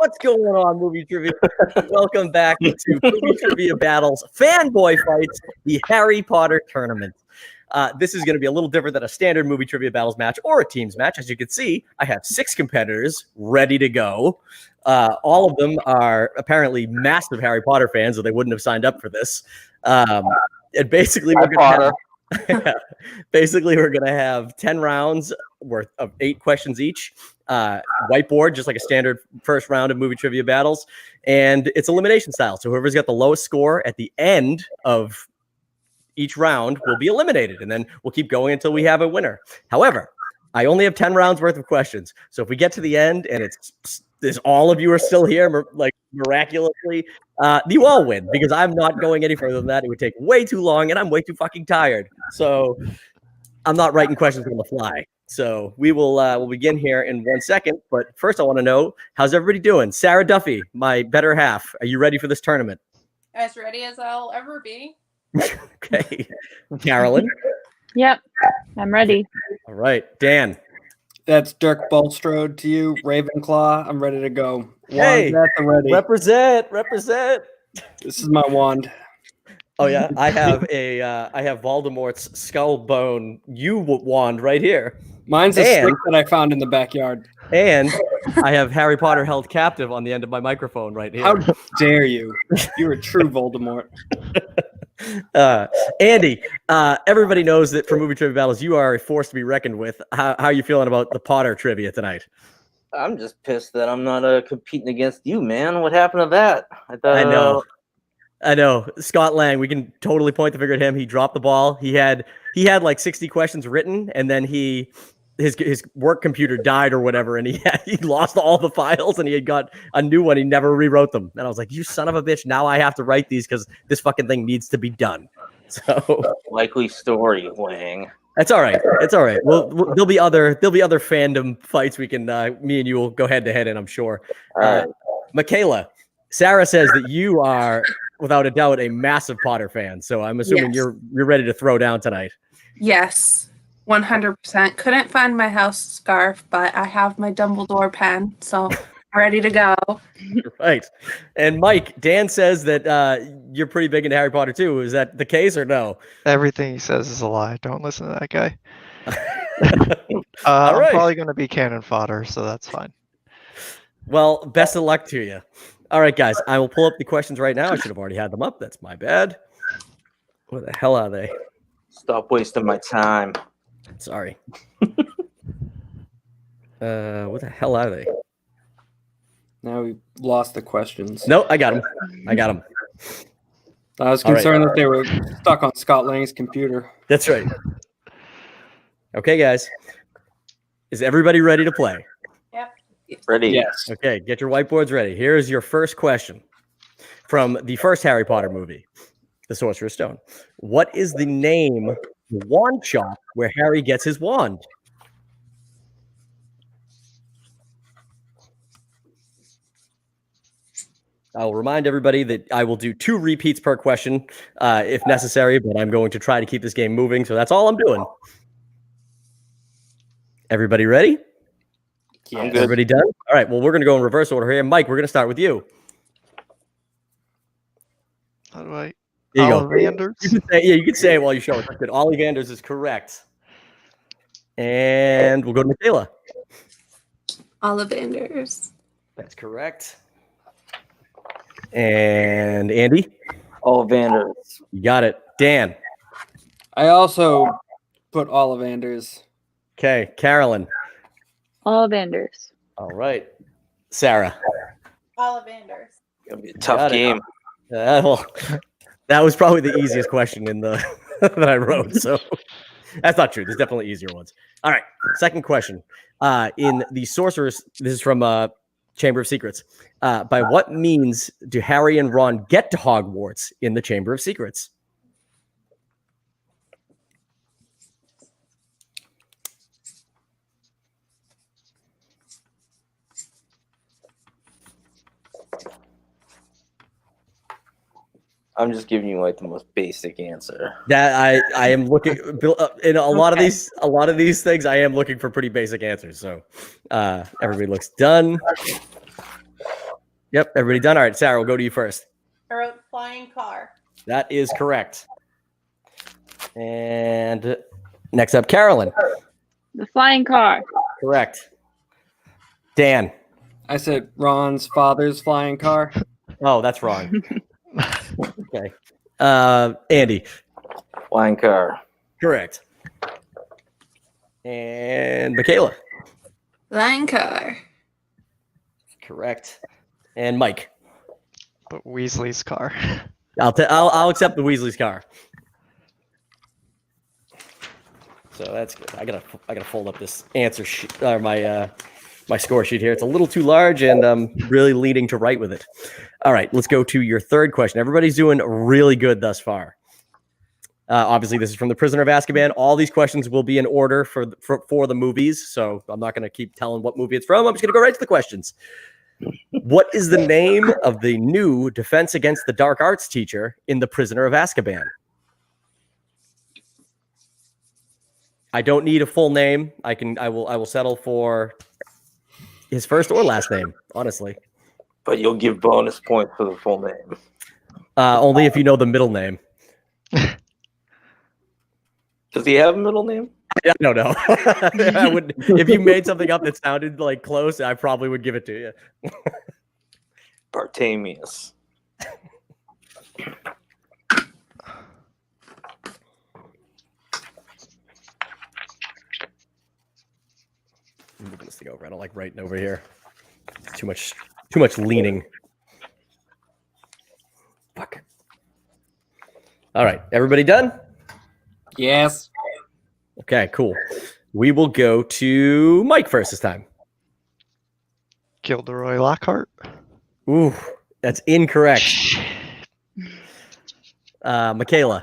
What's going on, Movie Trivia? Welcome back to Movie Trivia Battles Fanboy Fights, the Harry Potter tournament. This is going to be a little different than a standard Movie Trivia Battles match or a teams match. As you can see, I have 6 competitors ready to go. All of them are apparently massive Harry Potter fans, or they wouldn't have signed up for this. And basically, we're going to have 10 rounds worth of 8 questions each. Whiteboard, just like a standard first round of Movie Trivia Battles, and it's elimination style. So whoever's got the lowest score at the end of each round will be eliminated, and then we'll keep going until we have a winner. However, I only have 10 rounds worth of questions, so if we get to the end and there's all of you are still here, like miraculously, you all win, because I'm not going any further than that. It would take way too long, and I'm way too fucking tired. So I'm not writing questions on the fly. So we will we'll begin here in 1 second. But first, I want to know, how's everybody doing? Sarah Duffy, my better half, are you ready for this tournament? As ready as I'll ever be. Okay. Carolyn? Yep, I'm ready. All right. Dan? That's Dirk Bulstrode to you. Ravenclaw, I'm ready to go. Hey, ready. Represent. This is my wand. Oh yeah, I have Voldemort's skull bone wand right here. Mine's a stick that I found in the backyard. And I have Harry Potter held captive on the end of my microphone right here. How dare you? You're a true Voldemort. Andy, everybody knows that for Movie Trivia Battles, you are a force to be reckoned with. How are you feeling about the Potter trivia tonight? I'm just pissed that I'm not competing against you, man. What happened to that? I know. Scott Lang, we can totally point the finger at him. He dropped the ball. He had like 60 questions written, and then his work computer died or whatever, and he lost all the files, and he had got a new one. He never rewrote them. And I was like, you son of a bitch, now I have to write these because this fucking thing needs to be done. So likely story, Wang. That's all right. It's all right. Well, there'll be other fandom fights we can me and you will go head to head in, I'm sure. Michaela, Sarah says that you are, without a doubt, a massive Potter fan. So I'm assuming you're ready to throw down tonight. Yes, 100%. Couldn't find my house scarf, but I have my Dumbledore pen, so I'm ready to go. Right. And Mike, Dan says that you're pretty big into Harry Potter too. Is that the case or no? Everything he says is a lie. Don't listen to that guy. All right. I'm probably going to be cannon fodder, so that's fine. Well, best of luck to you. All right, guys, I will pull up the questions right now. I should have already had them up. That's my bad. Where the hell are they? Stop wasting my time. Sorry. What the hell are they? Now we lost the questions. No, I got them. I was concerned that they were stuck on Scott Lang's computer. That's right. Okay, guys. Is everybody ready to play? Yep. Ready? Yes. Okay, get your whiteboards ready. Here's your first question from the first Harry Potter movie, The Sorcerer's Stone. What is the name of the wand shop where Harry gets his wand? I'll remind everybody that I will do 2 repeats per question if necessary, but I'm going to try to keep this game moving, so that's all I'm doing. Everybody ready? Yeah. I'm good. Everybody done? All right, well, we're going to go in reverse order here. Mike, we're going to start with you. How do I? There you Ollivanders? go. You can say it while you show it. Good. Ollivanders is correct. And we'll go to Michaela. Ollivanders. That's correct. And Andy? Ollivanders. You got it. Dan? I also put Ollivanders. Okay. Carolyn? Ollivanders. All right. Sarah? Ollivanders. Gonna be a tough Got it. game. Well, that was probably the easiest question in the that I wrote. So that's not true. There's definitely easier ones. All right. Second question. In the Sorcerer's, this is from Chamber of Secrets. By what means do Harry and Ron get to Hogwarts in the Chamber of Secrets? I'm just giving you like the most basic answer. That I am looking in a lot of these things. I am looking for pretty basic answers. So everybody looks done. Yep, everybody done? All right, Sarah, we'll go to you first. I wrote flying car. That is correct. And next up, Carolyn. The flying car. Correct. Dan. I said Ron's father's flying car. Oh, that's wrong. Okay. Andy. Flying car. Correct. And Michaela. Flying car. Correct. And Mike. But Weasley's car. I'll accept the Weasley's car. So that's good. I gotta fold up this answer sheet or my score sheet here. It's a little too large, and I'm really leaning to right with it. All right, let's go to your third question. Everybody's doing really good thus far. Obviously, this is from The Prisoner of Azkaban. All these questions will be in order for the movies, so I'm not going to keep telling what movie it's from. I'm just going to go right to the questions. What is the name of the new Defense Against the Dark Arts teacher in The Prisoner of Azkaban? I don't need a full name. I will settle for his first or last name, honestly. But you'll give bonus points for the full name. Only if you know the middle name. Does he have a middle name? I don't know. I would, if you made something up that sounded like close, I probably would give it to you. Bartamius. I'm moving this thing over. I don't like writing over here. Too much leaning. Fuck. All right, everybody done? Yes. Okay, cool. We will go to Mike first this time. Gilderoy Lockhart. Ooh, that's incorrect. Michaela.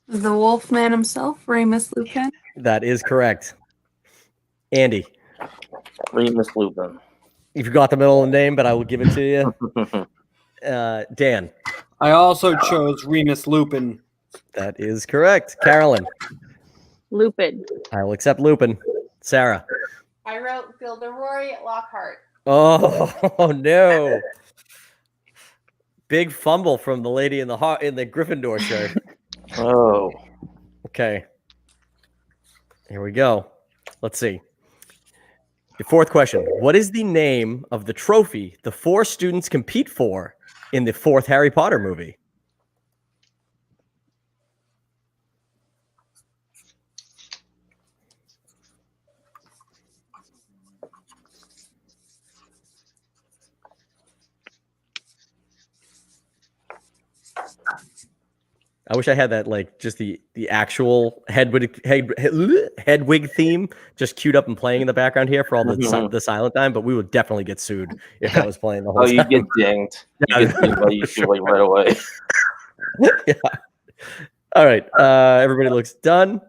The Wolfman himself, Remus Lupin. That is correct. Andy. Remus Lupin. You forgot the middle name, but I will give it to you. Dan. I also chose Remus Lupin. That is correct. Carolyn. Lupin. I will accept Lupin. Sarah. I wrote Gilderoy Lockhart. Oh no! Big fumble from the lady in the Gryffindor shirt. Oh. Okay. Here we go. Let's see. The fourth question. What is the name of the trophy the 4 students compete for in the 4th Harry Potter movie? I wish I had that, like, just the actual Hedwig theme just queued up and playing in the background here for all the silent time, but we would definitely get sued if that was playing the whole time. You get dinged. You get dinged by YouTube like right away. Yeah. All right. Everybody looks done.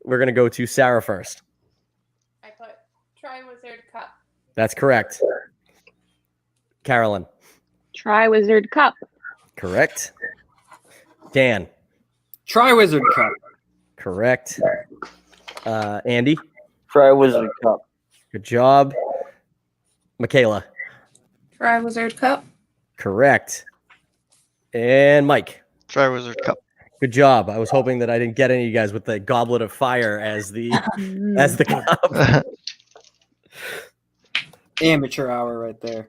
We're going to go to Sarah first. I put Triwizard Cup. That's correct. Carolyn. Triwizard Cup. Correct. Dan. Triwizard Cup. Correct. Andy. Triwizard Cup. Good job. Michaela. Triwizard Cup. Correct. And Mike. Triwizard Cup. Good job. I was hoping that I didn't get any of you guys with the Goblet of Fire as the cup. Amateur hour right there.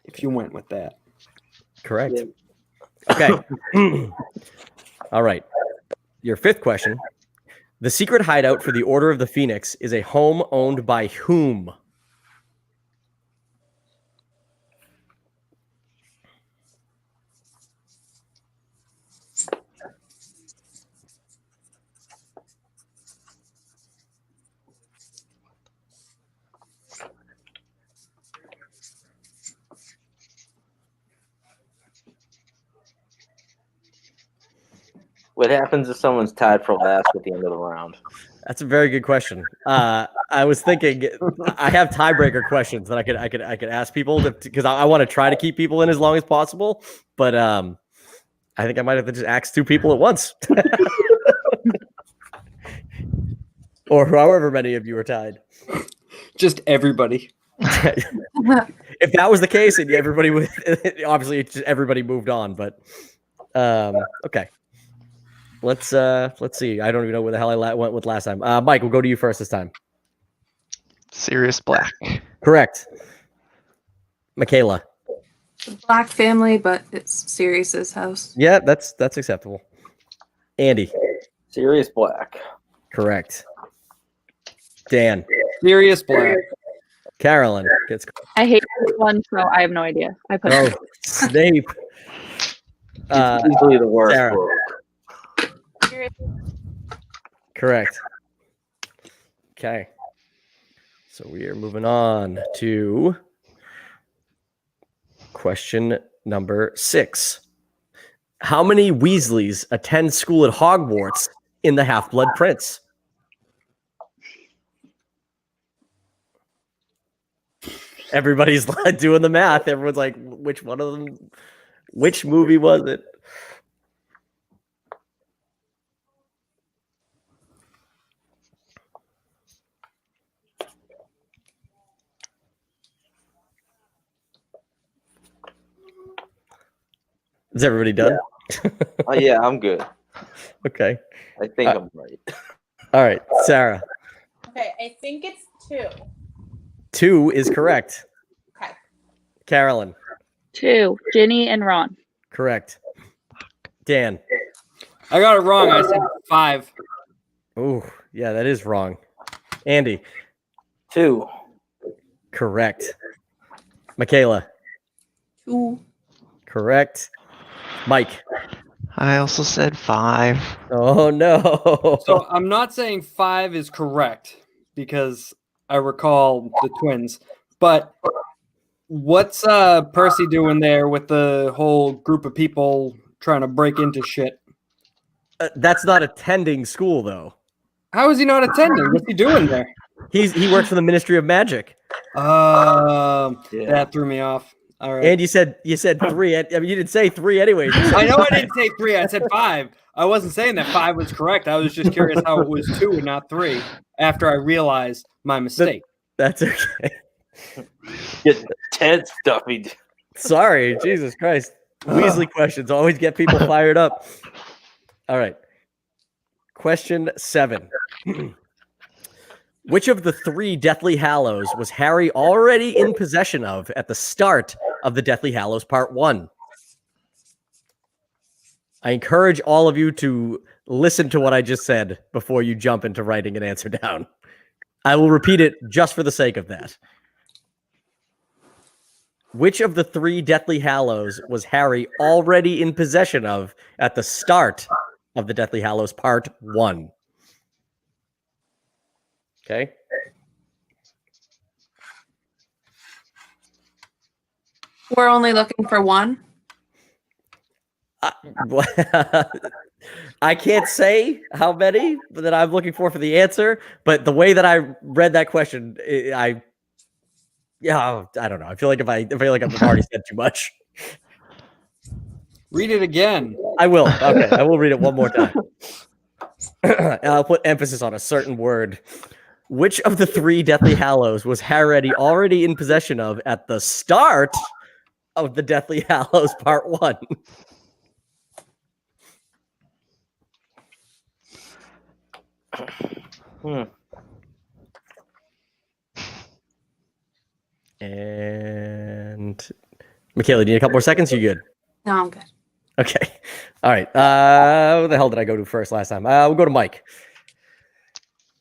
If you went with that. Correct. Okay. All right. Your 5th question. The secret hideout for the Order of the Phoenix is a home owned by whom? What happens if someone's tied for last at the end of the round? That's a very good question. I was thinking I have tiebreaker questions that I could ask people because I want to try to keep people in as long as possible. But I think I might have to just ask 2 people at once, or however many of you are tied. Just everybody. It's if that was the case, and everybody would obviously everybody moved on. But okay, let's see. I don't even know where the hell I went with last time. Mike, we'll go to you first this time. Sirius Black. Correct. Michaela. The Black family, but it's Sirius's house. Yeah, that's acceptable. Andy. Sirius Black. Correct. Dan. Sirius Black. Carolyn gets. I hate this one, so I have no idea. I put Oh, Snape. It's easily the worst. Sarah. book. Correct. Okay. So we are moving on to question number 6. How many Weasleys attend school at Hogwarts in the Half-Blood Prince? Everybody's doing the math. Everyone's like, which one of them? Which movie was it? Is everybody done? Oh yeah, I'm good. Okay. I think I'm right. All right, Sarah. Okay, I think it's 2. 2 is correct. Okay. Carolyn. 2. Ginny and Ron. Correct. Dan. I got it wrong. I said 5. Oh, yeah, that is wrong. Andy. 2. Correct. Michaela. 2. Correct. Mike. I also said 5. Oh no. So I'm not saying 5 is correct because I recall the twins, but what's Percy doing there with the whole group of people trying to break into shit? That's not attending school though. How is he not attending? What's he doing there? He works for the Ministry of Magic. Yeah. That threw me off. All right. And you said 3. I mean, you didn't say 3 anyway. I know I didn't say 3. I said 5. I wasn't saying that 5 was correct. I was just curious how it was 2 and not 3 after I realized my mistake. That's okay. Get the Ted stuffy. Sorry, Jesus Christ. Weasley questions always get people fired up. All right. Question 7. Which of the 3 Deathly Hallows was Harry already in possession of at the start of the Deathly Hallows Part 1? I encourage all of you to listen to what I just said before you jump into writing an answer down. I will repeat it just for the sake of that. Which of the 3 Deathly Hallows was Harry already in possession of at the start of the Deathly Hallows Part 1? Okay. We're only looking for one. I can't say how many that I'm looking for the answer, but the way that I read that question, I don't know. I feel like I've already said too much. Read it again. I will. Okay, I will read it one more time. I'll put emphasis on a certain word. Which of the 3 Deathly Hallows was Harry already in possession of at the start of the Deathly Hallows Part 1? And Michaela, do you need a couple more seconds? You good? No, I'm good. Okay. All right. What the hell did I go to first last time? We'll go to Mike.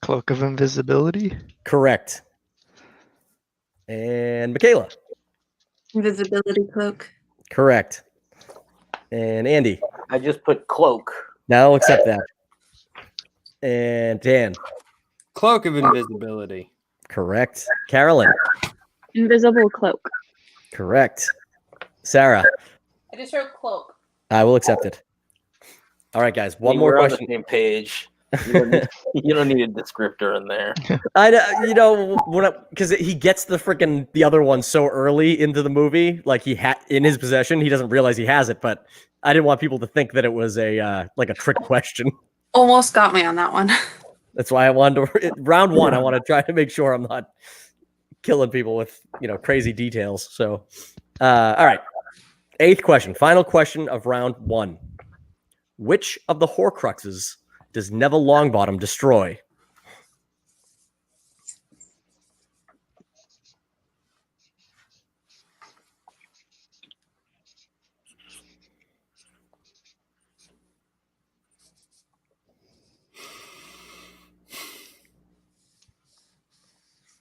Cloak of Invisibility. Correct. And Michaela. Invisibility cloak. Correct. And Andy. I just put cloak. Now I'll accept that. And Dan. Cloak of Invisibility. Correct. Carolyn. Invisible cloak. Correct. Sarah. I just wrote cloak. I will accept it. All right, guys. One more We're on question. the same page. You don't need a descriptor in there. Because he gets the other one so early into the movie, like in his possession, he doesn't realize he has it. But I didn't want people to think that it was a trick question. Almost got me on that one. That's why I wanted to round 1. I want to try to make sure I'm not killing people with crazy details. So, all right. 8th question, final question of round 1. Which of the Horcruxes does Neville Longbottom destroy?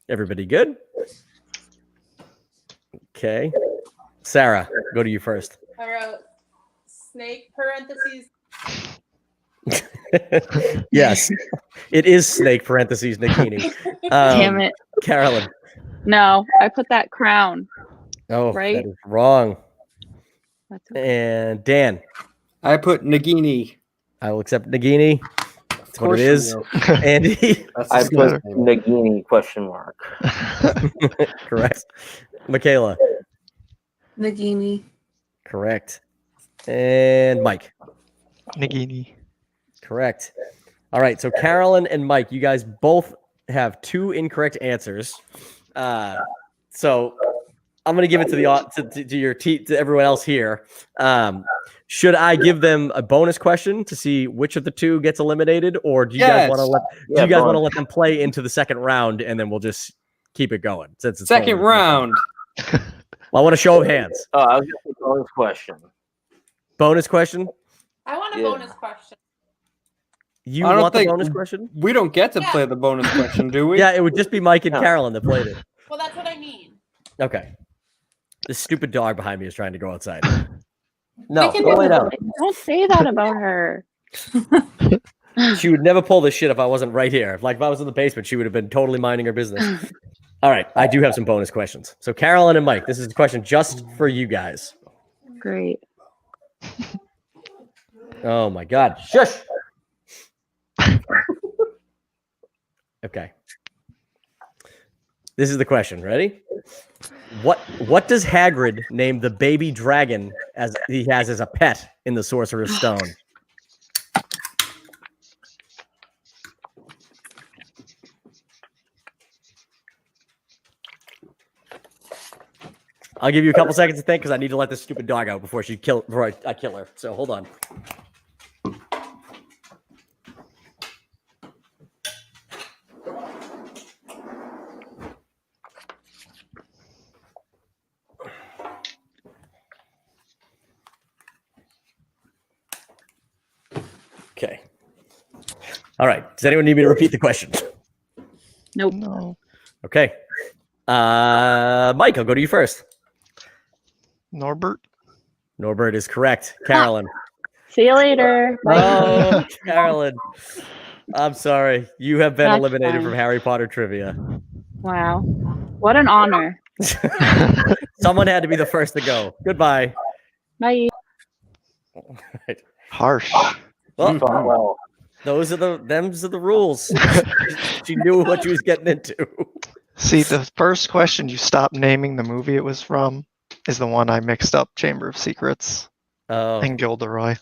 Everybody good? Okay. Sarah, go to you first. I wrote snake parentheses. Yes, it is Snake parentheses Nagini. Damn it. Carolyn. No, I put that crown. Oh, Right? that is wrong. That's okay. And Dan, I put Nagini. I will accept Nagini. That's what course it you is. will. Andy, That's I his put name. Nagini question mark. correct. Michaela, Nagini. correct. And Mike, Nagini. correct. All right, so Carolyn and Mike, you guys both have 2 incorrect answers. So I'm going to give it to to everyone else here. Should I give them a bonus question to see which of the 2 gets eliminated, or do you guys want to let them play into the second round and then we'll just keep it going? Since it's Second round. Well, I want a show of hands. Oh, I was going to say bonus question. Bonus question. I want a Yeah. bonus question. You I don't want the think- bonus question? We don't get to Yeah. play the bonus question, do we? Yeah, it would just be Mike and No. Carolyn that played it. Well, that's what I mean. Okay. This stupid dog behind me is trying to go outside. No, We can go do lay it. down. Don't say that about her. She would never pull this shit if I wasn't right here. Like if I was in the basement, she would have been totally minding her business. All right, I do have some bonus questions. So Carolyn and Mike, this is a question just for you guys. Great. Oh my God. Shush. Okay. This is the question. Ready? What does Hagrid name the baby dragon as he has as a pet in the Sorcerer's Stone? I'll give you a couple seconds to think because I need to let this stupid dog out before I kill her. So hold on. Okay. All right. Does anyone need me to repeat the question? Nope. No. Okay. Mike, I'll go to you first. Norbert. Norbert is correct. Carolyn. See you later. Bye. Oh, Carolyn. I'm sorry. You have been That's eliminated fine. from Harry Potter trivia. Wow. What an honor. Someone had to be the first to go. Goodbye. Bye. Harsh. Well, Well, them's are the rules. She knew what she was getting into. See, the first question you stopped naming the movie it was from is the one I mixed up, Chamber of Secrets Oh, and Gilderoy.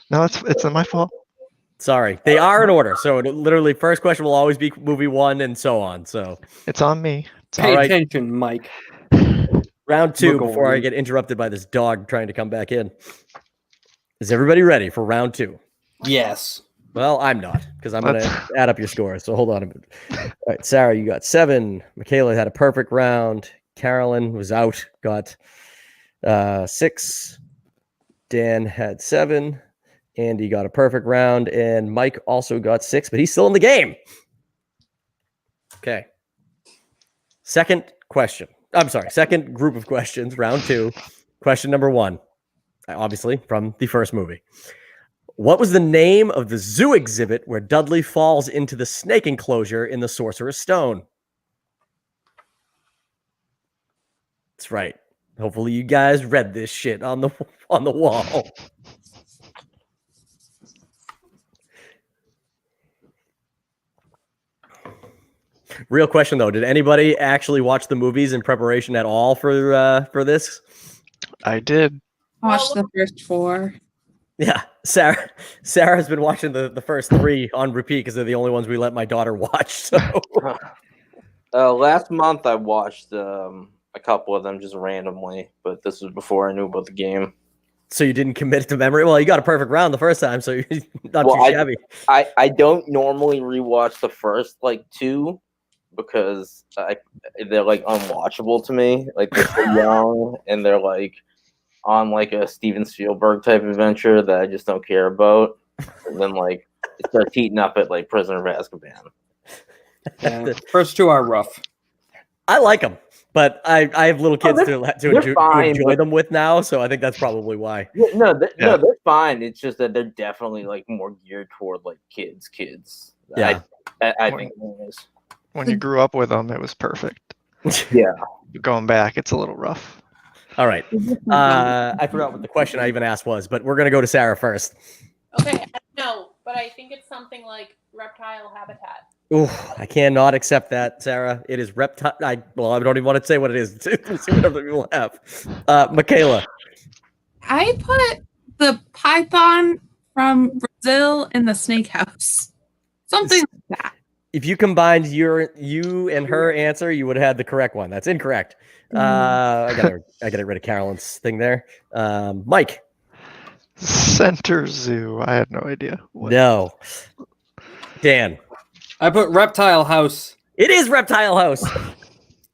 No, it's not my fault. sorry. They are in order. So literally, first question will always be movie 1 and so on. So It's on me. Pay All right. attention, Mike. round 2 Look before over. I get interrupted by this dog trying to come back in. Is everybody ready for round 2? Yes. Well, I'm not because I'm going to Let's- add up your scores. So hold on a minute. All right, Sarah, you got 7. Michaela had a perfect round. Carolyn was out, got 6. Dan had 7. Andy got a perfect round. And Mike also got 6, but he's still in the game. Okay. Second question. I'm sorry. Second group of questions, round 2. Question number 1, obviously from the first movie. What was the name of the zoo exhibit where Dudley falls into the snake enclosure in the Sorcerer's Stone? That's right. Hopefully you guys read this shit on the wall. Real question though, did anybody actually watch the movies in preparation at all for this? I did. I watched the first 4. Yeah, Sarah's been watching the first 3 on repeat because they're the only ones we let my daughter watch. So Last month I watched a couple of them just randomly, but this was before I knew about the game. So you didn't commit it to memory? Well, you got a perfect round the first time, so you're not too shabby. I don't normally rewatch the first like two because they're like unwatchable to me. Like they're so young and they're like on like a Steven Spielberg type adventure that I just don't care about. And then like it starts heating up at like Prisoner of Azkaban. Yeah, the first two are rough. I like them, but I have little kids to enjoy them with now, so I think that's probably why. No, they're fine. It's just that they're definitely like more geared toward like kids. Yeah, I think it is. When you grew up with them, it was perfect. Yeah. Going back, it's a little rough. All right. I forgot what the question I even asked was, but we're gonna go to Sarah first. Okay, no, but I think it's something like reptile habitat. Ooh, I cannot accept that, Sarah. It is reptile. I don't even want to say what it is. Let's see what other people have. Michaela. I put the python from Brazil in the snake house. Something like that. If you combined you and her answer, you would have had the correct one. That's incorrect. I gotta rid of Carolyn's thing there. Mike. Center Zoo. I had no idea. No. Dan. I put Reptile House. It is Reptile House.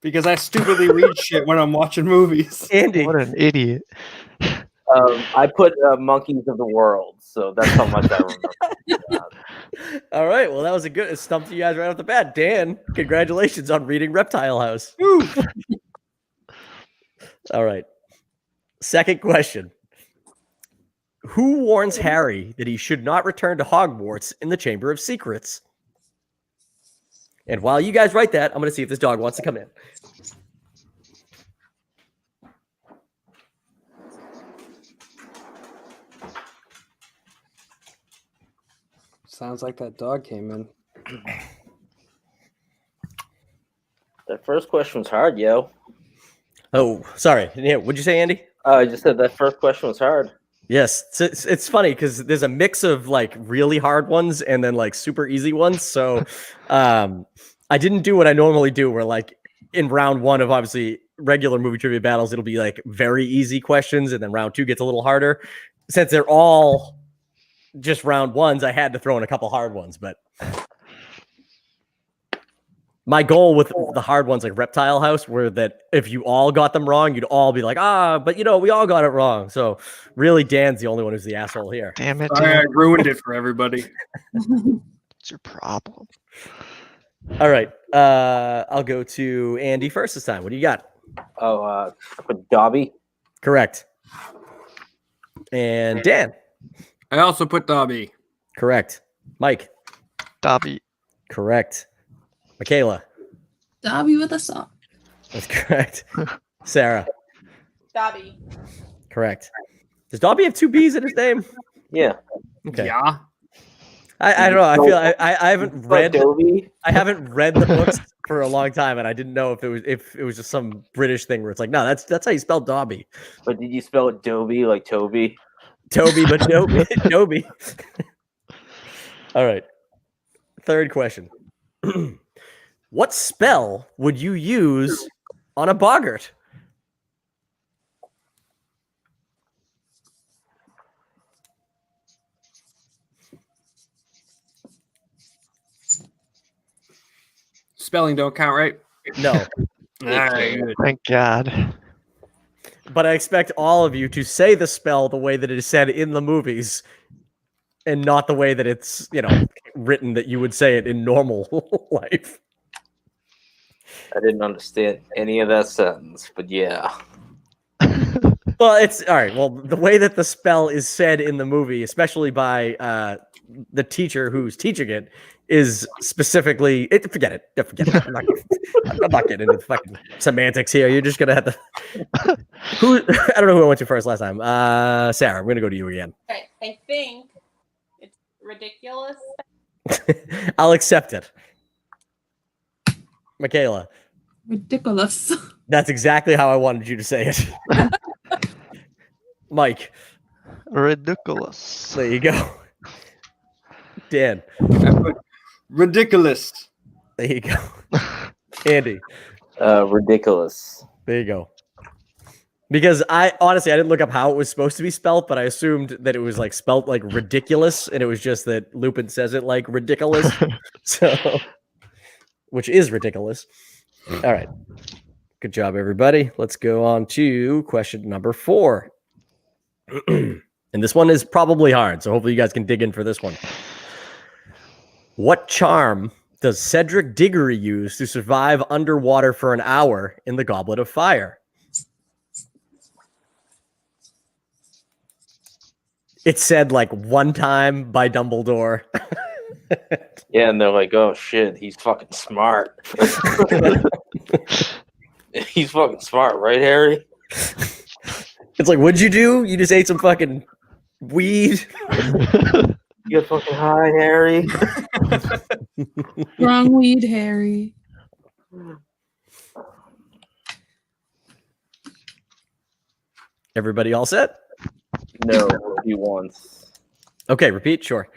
Because I stupidly read shit when I'm watching movies. Andy. What an idiot. I put Monkeys of the World, so that's how much I remember. All right. Well, that was it stumped you guys right off the bat. Dan, congratulations on reading Reptile House. All right. Second question. Who warns Harry that he should not return to Hogwarts in the Chamber of Secrets? And while you guys write that, I'm going to see if this dog wants to come in. Sounds like that dog came in. That first question was hard, yo. Oh, sorry. Yeah, what'd you say, Andy? I just said that first question was hard. Yes, it's funny because there's a mix of like really hard ones and then like super easy ones. So I didn't do what I normally do where like in round one of obviously regular movie trivia battles, it'll be like very easy questions. And then round two gets a little harder. Since they're all just round ones, I had to throw in a couple hard ones. But my goal with the hard ones like Reptile House were that if you all got them wrong, you'd all be like, but we all got it wrong. So really, Dan's the only one who's the asshole here. Damn it. Sorry, I ruined it for everybody. It's your problem. All right. I'll go to Andy first this time. What do you got? I put Dobby. Correct. And Dan. I also put Dobby. Correct. Mike. Dobby. Correct. Michaela. Dobby with a song. That's correct. Sarah. Dobby. Correct. Does Dobby have two B's in his name? Yeah. Okay. Yeah. I don't know. I feel I haven't read Dobby. I haven't read the books for a long time, and I didn't know if it was just some British thing where it's like, no, that's how you spell Dobby. But did you spell it Dobby like Toby? Toby, but Dobby. Dobby. All right. Third question. What spell would you use on a boggart? Spelling don't count, right? No. All right. Thank God. But I expect all of you to say the spell the way that it is said in the movies and not the way that it's, written that you would say it in normal life. I didn't understand any of that sentence, but yeah. Well, it's all right. Well, the way that the spell is said in the movie, especially by the teacher who's teaching it, is specifically. Forget it. Forget it. I'm not getting into fucking semantics here. You're just gonna have to. I don't know who I went to first last time. Sarah, I'm gonna go to you again. Okay, I think it's ridiculous. I'll accept it. Michaela. Ridiculous. That's exactly how I wanted you to say it. Mike. Ridiculous. There you go. Dan. I put ridiculous. There you go. Andy. Ridiculous. There you go. Because I didn't look up how it was supposed to be spelt, but I assumed that it was like spelt like ridiculous, and it was just that Lupin says it like ridiculous. So, which is ridiculous. All right. Good job, everybody. Let's go on to question number 4. And this one is probably hard, so hopefully you guys can dig in for this one. What charm does Cedric Diggory use to survive underwater for an hour in the Goblet of Fire? It's said like one time by Dumbledore. Yeah, and they're like, "Oh shit, he's fucking smart." He's fucking smart, right, Harry? It's like, what'd you do? You just ate some fucking weed? You got fucking high, Harry. Wrong weed, Harry. Everybody all set? No, he wants. Okay, repeat. Sure.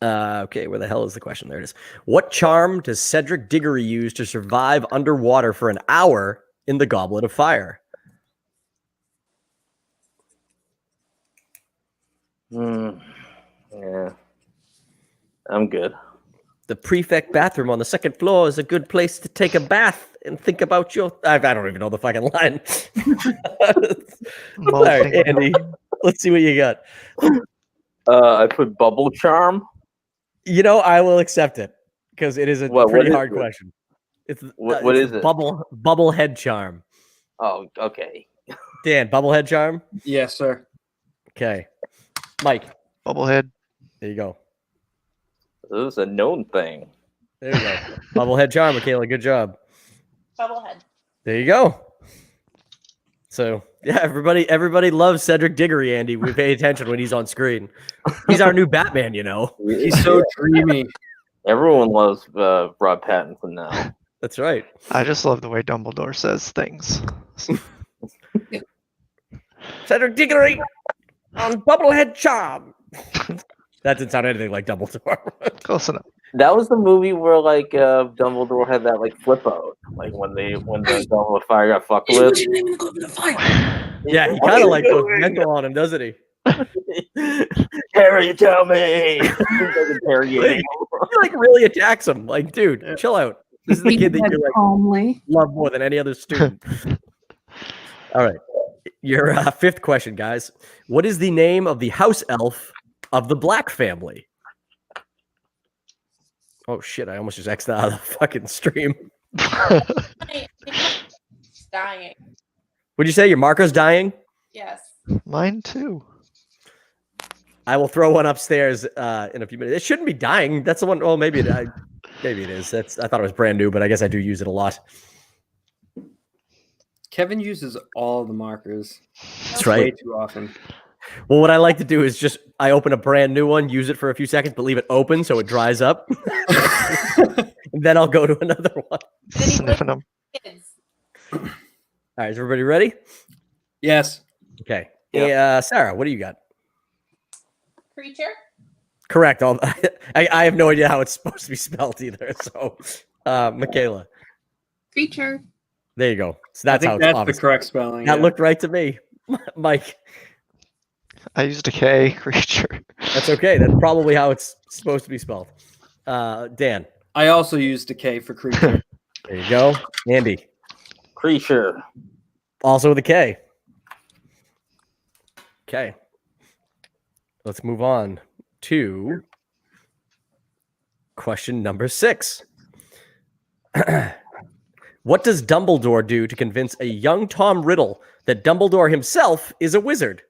Okay, where the hell is the question? There it is. What charm does Cedric Diggory use to survive underwater for an hour in the Goblet of Fire? Yeah, I'm good. The prefect bathroom on the second floor is a good place to take a bath and think about your... I don't even know the fucking line. All right, Andy, let's see what you got. I put bubble charm. You know, I will accept it because it is a pretty hard question. It's what is it? Bubble head charm. Oh, okay. Dan, bubblehead charm. Yes, sir. Okay, Mike. Bubblehead. There you go. This is a known thing. There you go. Bubblehead charm, Michaela. Good job. Bubblehead. There you go. So yeah, everybody loves Cedric Diggory, Andy. We pay attention when he's on screen. He's our new Batman, you know. He's so dreamy. Everyone loves Rob Pattinson now. That's right. I just love the way Dumbledore says things. Cedric Diggory on bubblehead charm. That didn't sound anything like Dumbledore. Close enough. That was the movie where like Dumbledore had that like flip out, like when the Goblet of Fire got fucked with. Yeah, he kind of like goes mental on him, doesn't he? Harry, tell me. He like really attacks him. Like, dude, chill out. This is the kid that you like calmly love more than any other student. All right, your 5th question, guys. What is the name of the house elf of the Black family? Oh shit! I almost just X'd out of the fucking stream. Dying. Would you say your marker's dying? Yes. Mine too. I will throw one upstairs in a few minutes. It shouldn't be dying. That's the one. Well, maybe it is. I thought it was brand new, but I guess I do use it a lot. Kevin uses all the markers. That's right. Way too often. Well, what I like to do is I open a brand new one, use it for a few seconds, but leave it open so it dries up. And then I'll go to another one. Sniffing them. Kids. All right, is everybody ready? Yes. Okay. Yeah. Hey, Sarah, what do you got? Creature. Correct. I have no idea how it's supposed to be spelled either. So, Michaela. creature. There you go. So that's how it's that's obvious. the correct spelling. That looked right to me. Mike. I used a K, creature. That's okay. That's probably how it's supposed to be spelled. Dan. I also used a K for creature. There you go. Andy. Creature. Also with a K. Okay. Let's move on to question number 6. What does Dumbledore do to convince a young Tom Riddle that Dumbledore himself is a wizard?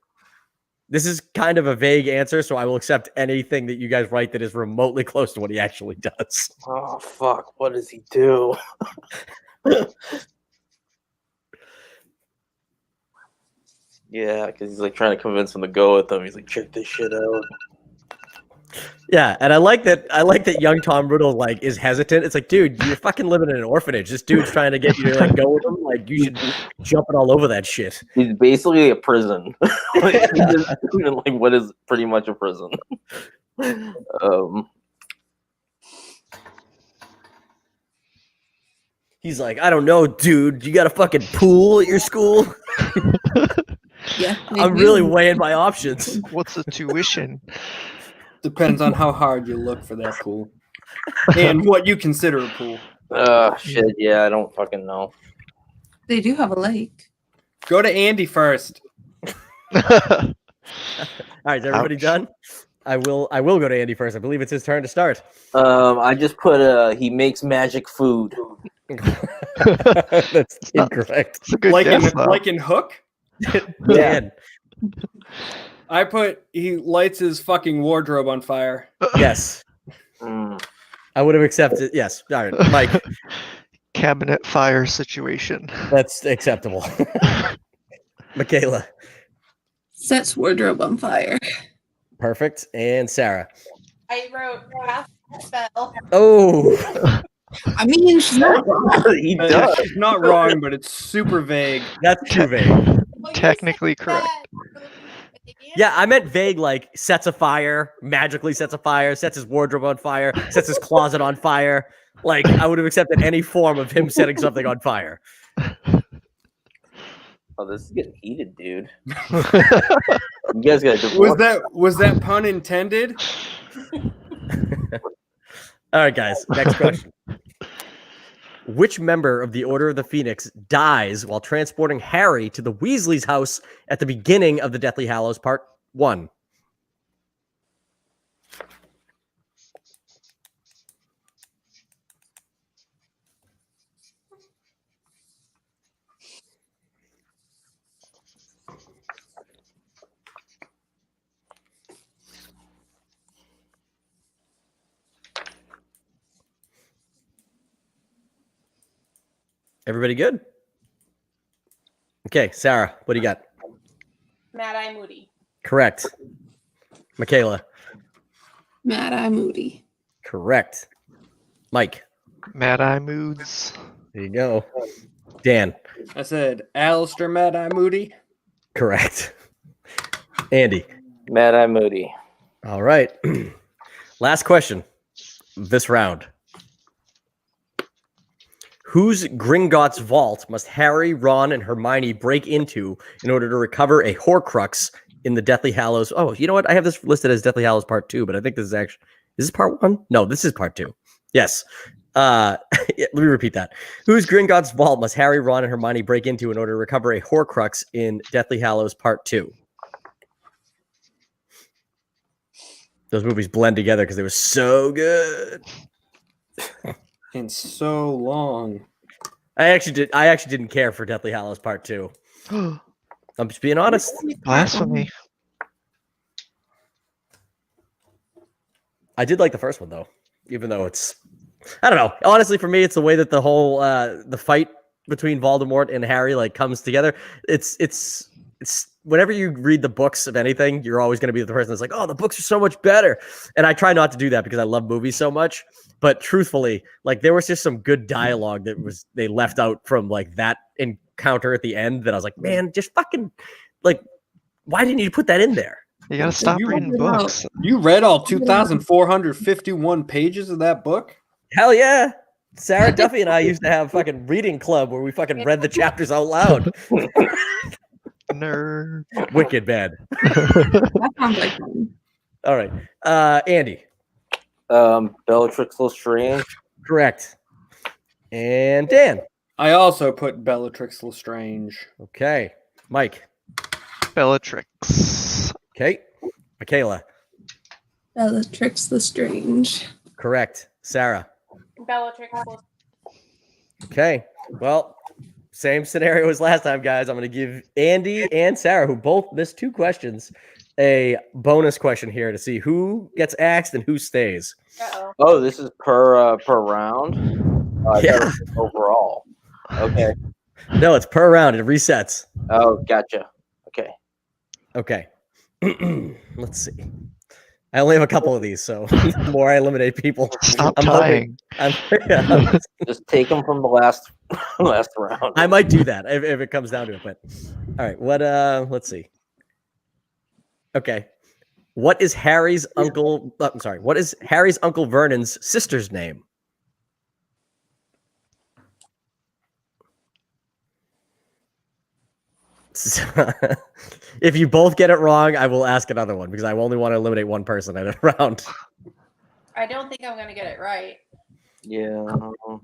This is kind of a vague answer, so I will accept anything that you guys write that is remotely close to what he actually does. Oh fuck! What does he do? Yeah, because he's like trying to convince him to go with him. He's like, check this shit out. Yeah, and I like that young Tom Riddle like is hesitant. It's like, dude, you're fucking living in an orphanage. This dude's trying to get you to like go with him. Like, you should be jumping all over that shit. He's basically a prison. Like what is pretty much a prison. He's like, I don't know, dude. You got a fucking pool at your school? Yeah. I'm really weighing my options. What's the tuition? Depends on how hard you look for that pool and what you consider a pool. Shit. Yeah, I don't fucking know. They do have a lake. Go to Andy first. All right, is everybody Ouch. done? I will go to Andy first. I believe it's his turn to start. I just put he makes magic food. That's incorrect. It's a good Like guess, in though. like in Hook, Dan. I put he lights his fucking wardrobe on fire. Yes. Mm. I would have accepted. Yes. All right, Mike. Cabinet fire situation. That's acceptable. Michaela. Sets wardrobe on fire. Perfect. And Sarah. I wrote cast a spell. Oh, I mean, she's not wrong. He does. She's not wrong, but it's super vague. that's too vague. Well, you Technically said correct. that. Yeah, I meant vague, like sets a fire, magically sets a fire, sets his wardrobe on fire, sets his closet on fire. Like, I would have accepted any form of him setting something on fire. Oh, this is getting heated, dude. You guys got to Was that pun intended? All right, guys. Next question. Which member of the Order of the Phoenix dies while transporting Harry to the Weasley's house at the beginning of the Deathly Hallows Part 1? Everybody good? Okay, Sarah, what do you got? Mad Eye Moody. Correct. Michaela. Mad Eye Moody. Correct. Mike. Mad Eye Moods. There you go. Dan. I said Alistair Mad Eye Moody. Correct. Andy. Mad Eye Moody. All right. Last question this round. Whose Gringotts vault must Harry, Ron, and Hermione break into in order to recover a Horcrux in the Deathly Hallows? Oh, you know what? I have this listed as Deathly Hallows Part 2, but I think this is actually... Is this Part 1? No, this is Part 2. Yes. Let me repeat that. Whose Gringotts vault must Harry, Ron, and Hermione break into in order to recover a Horcrux in Deathly Hallows Part 2? Those movies blend together because they were so good. And so long. I actually didn't care for Deathly Hallows Part 2. I'm just being honest. Blasphemy. I did like the first one though, even though it's, I don't know. Honestly, for me, it's the way that the whole the fight between Voldemort and Harry like comes together. It's whenever you read the books of anything, you're always going to be the person that's like, oh, the books are so much better. And I try not to do that because I love movies so much. But truthfully, like there was just some good dialogue that was they left out from like that encounter at the end that I was like, man, just fucking like, why didn't you put that in there? You gotta stop You- reading books. You read all 2,451 pages of that book? Hell yeah. Sarah Duffy and I used to have fucking reading club where we fucking read the chapters out loud. Nerd. Wicked bad. That sounds like fun. All right. Andy. Bellatrix Lestrange. Correct. And Dan. I also put Bellatrix Lestrange. Okay. Mike. Bellatrix. Okay. Michaela. Bellatrix Lestrange. Correct. Sarah. Bellatrix. Okay. Well, same scenario as last time, guys. I'm going to give Andy and Sarah, who both missed 2 questions, a bonus question here to see who gets axed and who stays. Uh-oh. Oh, this is per round. Yeah. Overall. Okay. No, it's per round. It resets. Oh, gotcha. Okay. Okay. Let's see. I only have a couple of these, so the more I eliminate people, Stop I'm tying. Just take them from the last round. I might do that if it comes down to it. But all right, what? Let's see. Okay, what is Harry's uncle? I'm sorry. What is Harry's uncle Vernon's sister's name? If you both get it wrong, I will ask another one because I only want to eliminate one person at a round. I don't think I'm gonna get it right. Yeah. I don't know.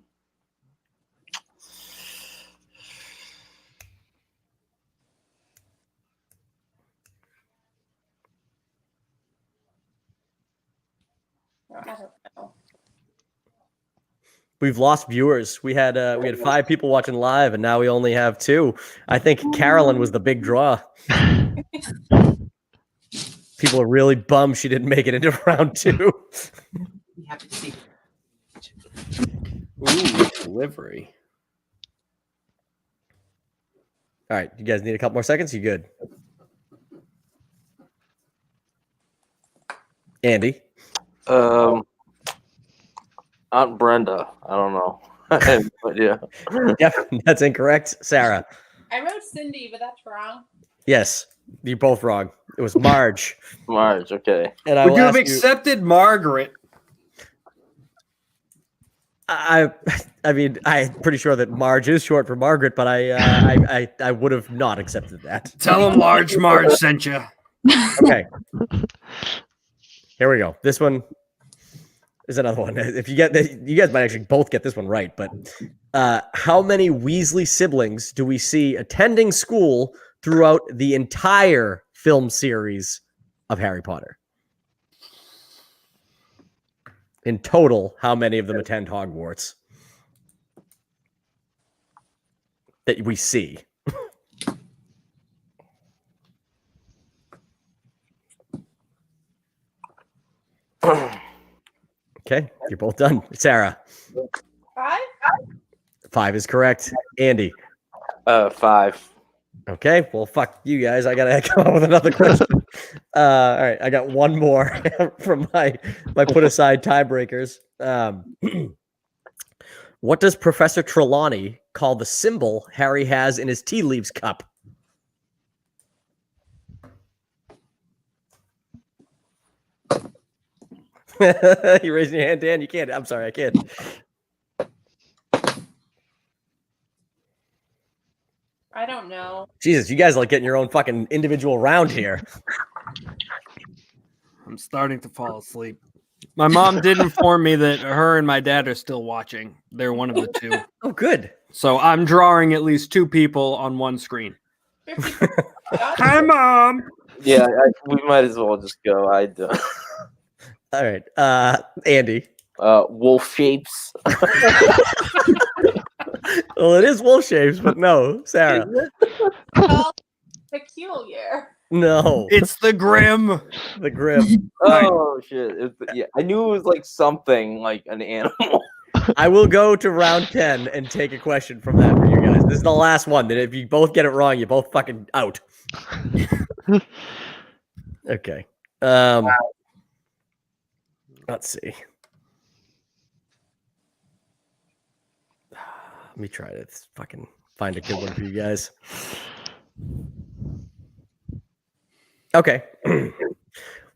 We've lost viewers. We had 5 people watching live, and now we only have 2. I think Carolyn was the big draw. People are really bummed she didn't make it into round 2. We have to see. Ooh, delivery. All right, you guys need a couple more seconds? You good? Andy? Aunt Brenda. I don't know. I have no idea. Yep, that's incorrect. Sarah? I wrote Cindy, but that's wrong. Yes, you're both wrong. It was Marge. Marge. Okay. And I Would will you have ask accepted Margaret? I mean, I'm pretty sure that Marge is short for Margaret, but I would have not accepted that. Tell him Large Marge sent you. Okay. Here we go. This one is another one. If you get this, you guys might actually both get this one right, but how many Weasley siblings do we see attending school throughout the entire film series of Harry Potter? In total, how many of them attend Hogwarts that we see? Okay, you're both done. Sarah? 5? 5 is correct. Andy? 5. Okay, well, fuck you guys. I gotta come up with another question. All right, I got one more from my put aside tiebreakers. What does Professor Trelawney call the symbol Harry has in his tea leaves cup? You raising your hand, Dan? You can't. I'm sorry, I can't. I don't know. Jesus, you guys are like getting your own fucking individual round here. I'm starting to fall asleep. My mom did inform me that her and my dad are still watching. They're one of the two. Oh, good. So I'm drawing at least 2 people on one screen. 50. Hi, Mom. Yeah, we might as well just go. All right, Andy. Wolf shapes. Well, it is wolf shapes, but no, Sarah. Well, peculiar. No, It's the Grim. the Grim. Oh shit! Yeah, I knew it was like something like an animal. I will go to round 10 and take a question from that for you guys. This is the last one. That if you both get it wrong, you're both fucking out. Okay. Let's see. Let me try to fucking find a good one for you guys. Okay.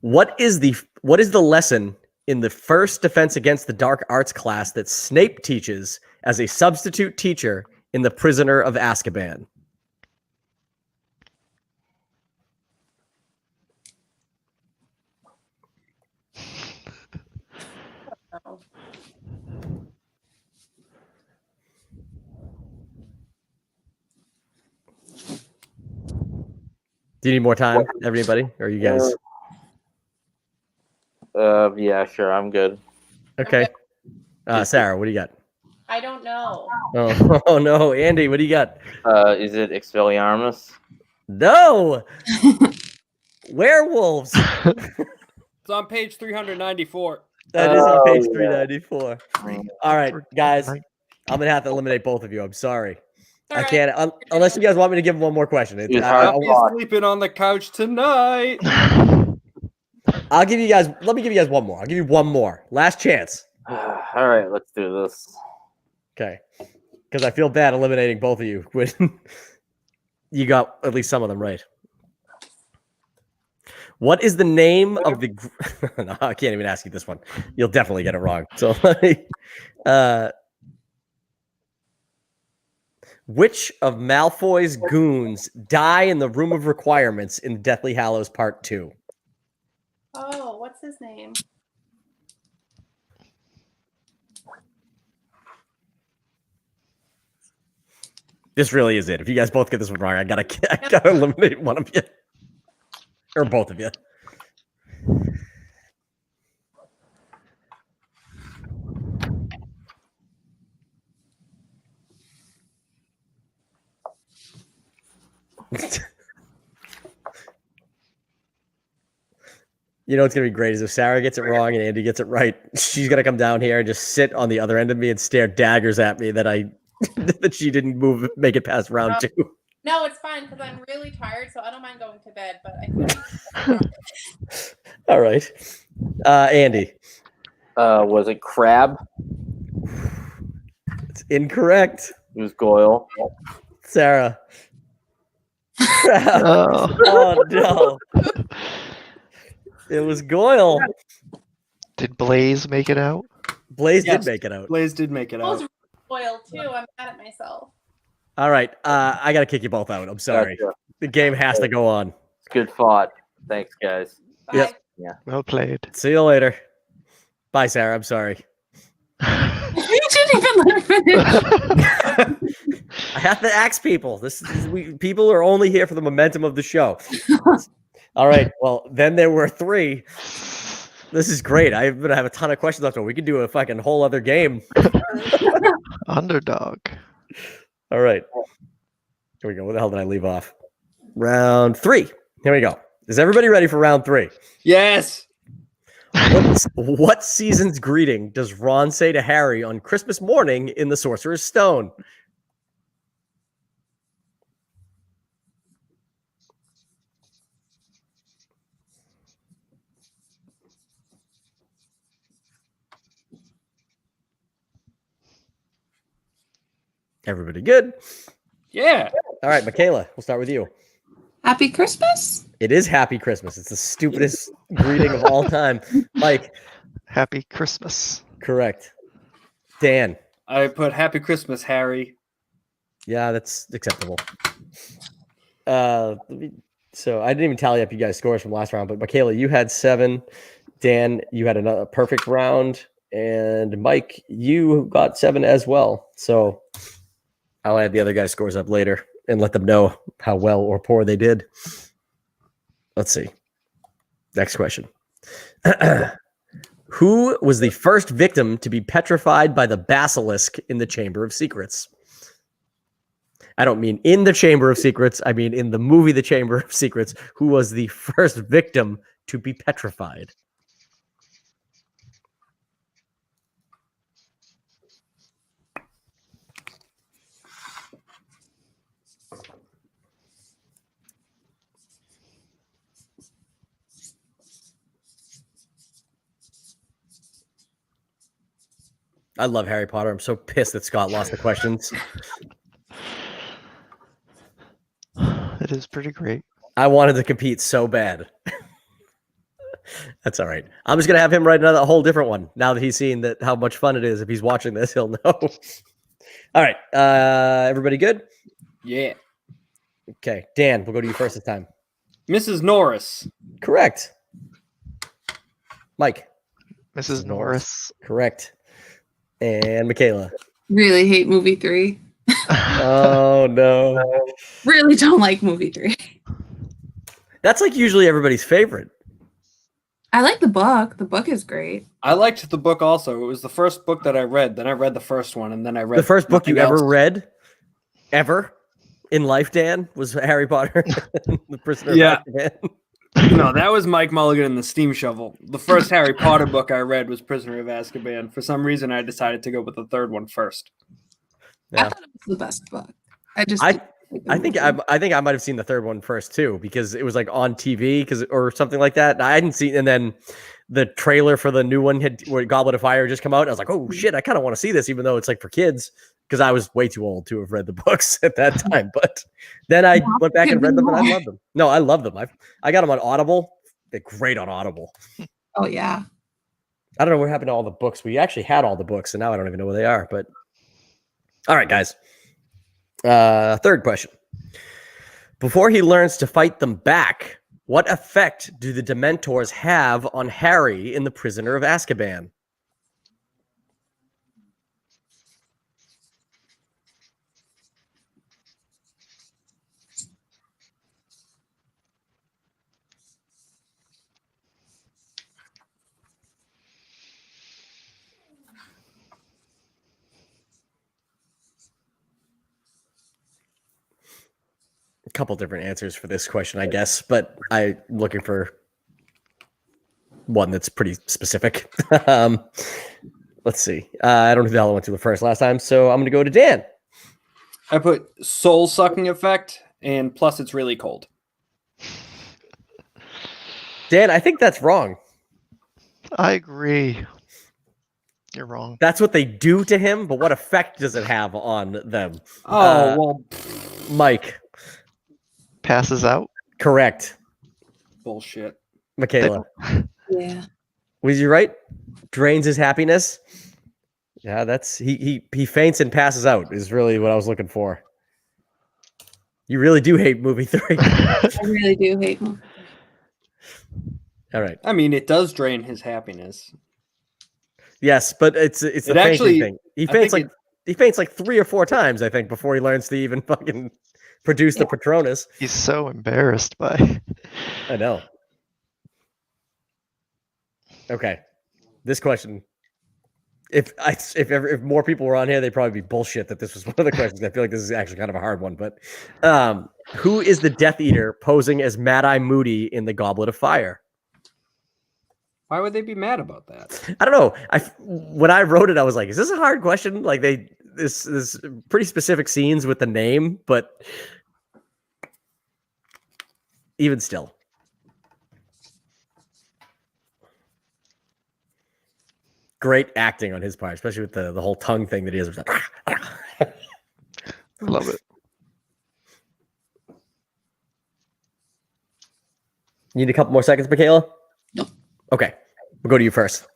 What is the lesson in the first Defense Against the Dark Arts class that Snape teaches as a substitute teacher in The Prisoner of Azkaban? Oh. Do you need more time, everybody? Or are you guys? Yeah, sure, I'm good. Okay. Sarah, what do you got? I don't know. Oh no, Andy, what do you got? Is it Expelliarmus? No. Werewolves. It's on page 394. That is on page Oh, yeah. 394. All right, guys, I'm gonna have to eliminate both of you. I'm sorry. All I right. can't unless you guys want me to give one more question. It's I'll hard. be sleeping on the couch tonight. I'll give you guys. Let me give you guys one more. I'll give you one more. Last chance. All right, let's do this. Okay. Because I feel bad eliminating both of you when you got at least some of them right. What is the name of the? No, I can't even ask you this one. You'll definitely get it wrong. So, Which of Malfoy's goons die in the Room of Requirements in Deathly Hallows Part 2? Oh, what's his name? This really is it. If you guys both get this one wrong, I gotta eliminate one of you. Or both of you. You know what's gonna be great is if Sarah gets it wrong and Andy gets it right, she's gonna come down here and just sit on the other end of me and stare daggers at me that that she didn't make it past round 2. No, it's fine because I'm really tired, so I don't mind going to bed. But I think All right, Andy. Was it Crab? It's incorrect. It was Goyle. Sarah. Oh. Oh no. It was Goyle. Did Blaze make it out? Blaze Yes. did make it out. Blaze did make it I was out. spoiled too. I'm mad at myself. All right. I got to kick you both out. I'm sorry. Gotcha. The game has to go on. Good fought. Thanks, guys. Bye. Yep. Well played. See you later. Bye, Sarah. I'm sorry. You didn't even let her finish. I have to ask people. People are only here for the momentum of the show. All right. Well, then there were 3. This is great. I'm going to have a ton of questions left. We could do a fucking whole other game. Underdog. All right. Here we go. Where the hell did I leave off? Round 3. Here we go. Is everybody ready for round 3? Yes. What season's greeting does Ron say to Harry on Christmas morning in The Sorcerer's Stone? Everybody good? Yeah. All right, Michaela, we'll start with you. Happy Christmas. It is Happy Christmas. It's the stupidest greeting of all time. Mike, Happy Christmas. correct. Dan, I put Happy Christmas, Harry. yeah, that's acceptable. So I didn't even tally up you guys' scores from last round, but Michaela, you had 7. Dan, you had another perfect round, and Mike, you got 7 as well. So I'll add the other guys' scores up later and let them know how well or poor they did. Let's see. Next question. Who was the first victim to be petrified by the basilisk in the Chamber of Secrets? I don't mean in the Chamber of Secrets. I mean in the movie The Chamber of Secrets. Who was the first victim to be petrified? I love Harry Potter. I'm so pissed that Scott lost the questions. It is pretty great. I wanted to compete so bad. That's all right. I'm just gonna have him write a whole different one now that he's seen that how much fun it is. If he's watching this, he'll know. All right. Everybody good? Yeah. Okay. Dan, we'll go to you first this time. Mrs. Norris. Correct. Mike. Mrs. Norris. Correct. And Michaela. Really hate movie 3. Oh no. Really don't like movie 3. That's like usually everybody's favorite. I like the book. The book is great. I liked the book also. It was the first book that I read. Then I read the first one, and then I read The first book you nothing else. ever read, ever in life, Dan, was Harry Potter, the Prisoner of Yeah. Azkaban. No, that was Mike Mulligan and the Steam Shovel. The first Harry Potter book I read was Prisoner of Azkaban. For some reason, I decided to go with the third one first. Yeah. I thought it was the best book. I just I didn't like the I think movie. I might have seen the third one first too because it was like on TV or something like that. I hadn't seen, and then the trailer for the new one where Goblet of Fire just come out. And I was like, oh shit, I kind of want to see this, even though it's like for kids because I was way too old to have read the books at that time. But then I went back and read them and I loved them. No, I love them. I got them on Audible. They're great on Audible. Oh yeah. I don't know what happened to all the books. We actually had all the books, and now I don't even know where they are. But all right, guys. Third question. Before he learns to fight them back, what effect do the Dementors have on Harry in The Prisoner of Azkaban? A couple different answers for this question, I guess, but I'm looking for one that's pretty specific. Let's see. I don't know who the hell I went to the first last time, so I'm going to go to Dan. I put soul sucking effect, and plus it's really cold. Dan, I think that's wrong. I agree. You're wrong. That's what they do to him, but what effect does it have on them? Oh, well, Mike. Passes out. Correct. bullshit. Michaela. Yeah. Was you right? Drains his happiness. Yeah, that's he faints and passes out is really what I was looking for. You really do hate movie 3. I really do hate him. All right. I mean, it does drain his happiness. Yes, but it's the fainting actually- thing. He I faints think he faints like 3 or 4 times, I think, before he learns to even fucking produce the Patronus. He's so embarrassed by. I know. Okay, this question. If more people were on here, they'd probably be bullshit that this was one of the questions. I feel like this is actually kind of a hard one. But who is the Death Eater posing as Mad Eye Moody in the Goblet of Fire? Why would they be mad about that? I don't know. When I wrote it, I was like, "Is this a hard question?" Like this pretty specific scenes with the name, but even still. Great acting on his part, especially with the whole tongue thing that he has. Love it. Need a couple more seconds, Michaela? No. Okay. We'll go to you first.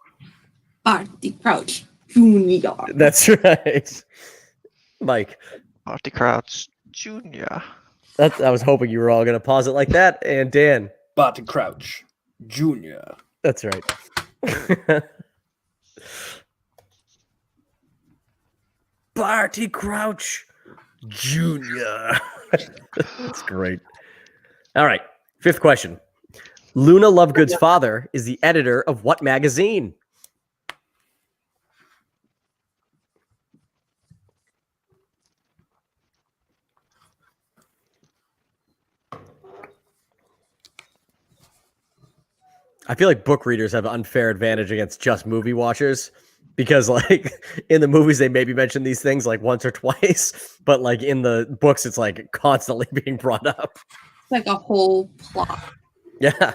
Barty Crouch Jr. That's right. Mike. Barty Crouch Jr. I was hoping you were all going to pause it like that. And Dan. Barty Crouch Jr. That's right. Barty Crouch Jr. That's great. All right. 5th question. Luna Lovegood's father is the editor of what magazine? I feel like book readers have an unfair advantage against just movie watchers because, like, in the movies, they maybe mention these things like once or twice, but like in the books, it's like constantly being brought up. It's like a whole plot. Yeah.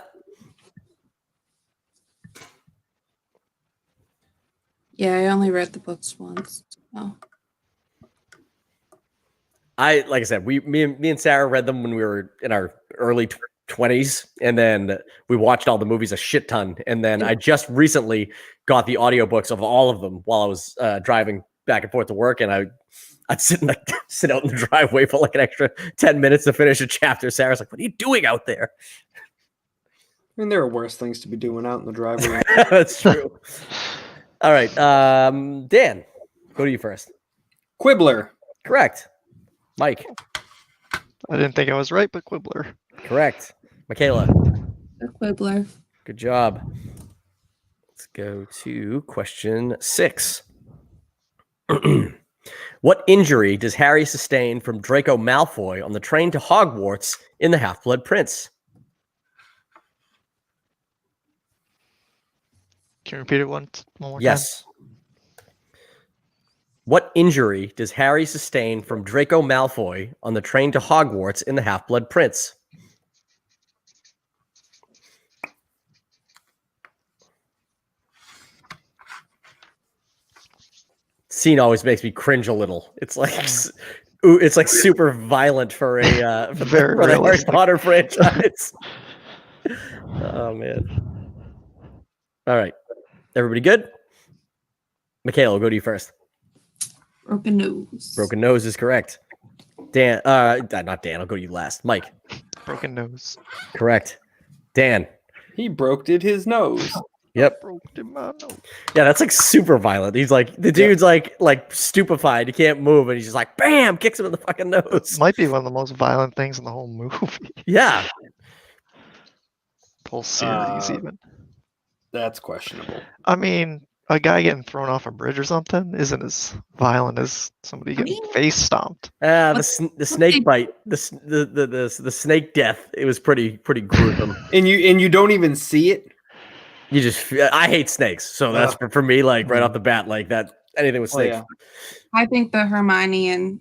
Yeah, I only read the books once. Oh. Like I said, me and Sarah read them when we were in our early 20s, and then we watched all the movies a shit ton. And then I just recently got the audiobooks of all of them while I was driving back and forth to work, and I'd sit out in the driveway for like an extra 10 minutes to finish a chapter. Sarah's like, "What are you doing out there?" I mean, there are worse things to be doing out in the driveway. That's true. All right, Dan, go to you first. Quibbler. Correct. Mike. I didn't think I was right, but Quibbler. Correct. Michaela. The Quibbler. Good job. Let's go to question 6. What injury does Harry sustain from Draco Malfoy on the train to Hogwarts in The Half-Blood Prince? Can you repeat it one more time? Yes. What injury does Harry sustain from Draco Malfoy on the train to Hogwarts in The Half-Blood Prince? Scene always makes me cringe a little. It's like super violent for a for the Harry Potter franchise. Oh man. All right. Everybody good? Michaela, we'll go to you first. Broken nose. Broken nose is correct. Dan, not Dan. I'll go to you last. Mike. Broken nose. Correct. Dan. He broke his nose. Yep. Broken my nose. Yeah, that's like super violent. He's like the dude's like stupefied. He can't move, and he's just like bam, kicks him in the fucking nose. Might be one of the most violent things in the whole movie. Yeah. Whole series, even. That's questionable. I mean, a guy getting thrown off a bridge or something isn't as violent as somebody getting face stomped. The snake bite, the snake death. It was pretty gruesome. And you don't even see it. You just, I hate snakes, so that's for me. Like right off the bat, like that. Anything with snakes. Yeah. I think the Hermione and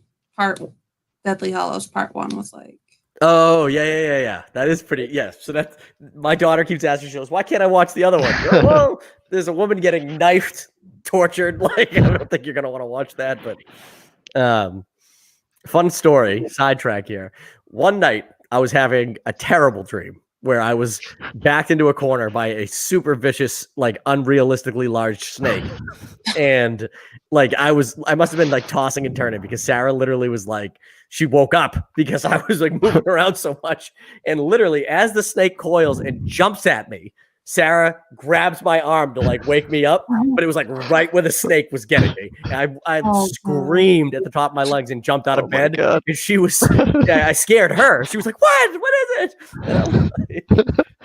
Deathly Hallows Part 1 was like. Oh yeah. That is pretty. Yeah. So that's my daughter keeps asking. She goes, "Why can't I watch the other one?" Well, there's a woman getting knifed, tortured. Like I don't think you're gonna want to watch that. But fun story. Sidetrack here. One night I was having a terrible dream where I was backed into a corner by a super vicious, like unrealistically large snake, and like I must have been like tossing and turning because Sarah literally was like. She woke up because I was like moving around so much. And literally, as the snake coils and jumps at me, Sarah grabs my arm to like wake me up. But it was like right where the snake was getting me. And I screamed at the top of my lungs and jumped out of bed. And she was, I scared her. She was like, "What? What is it?" And I'm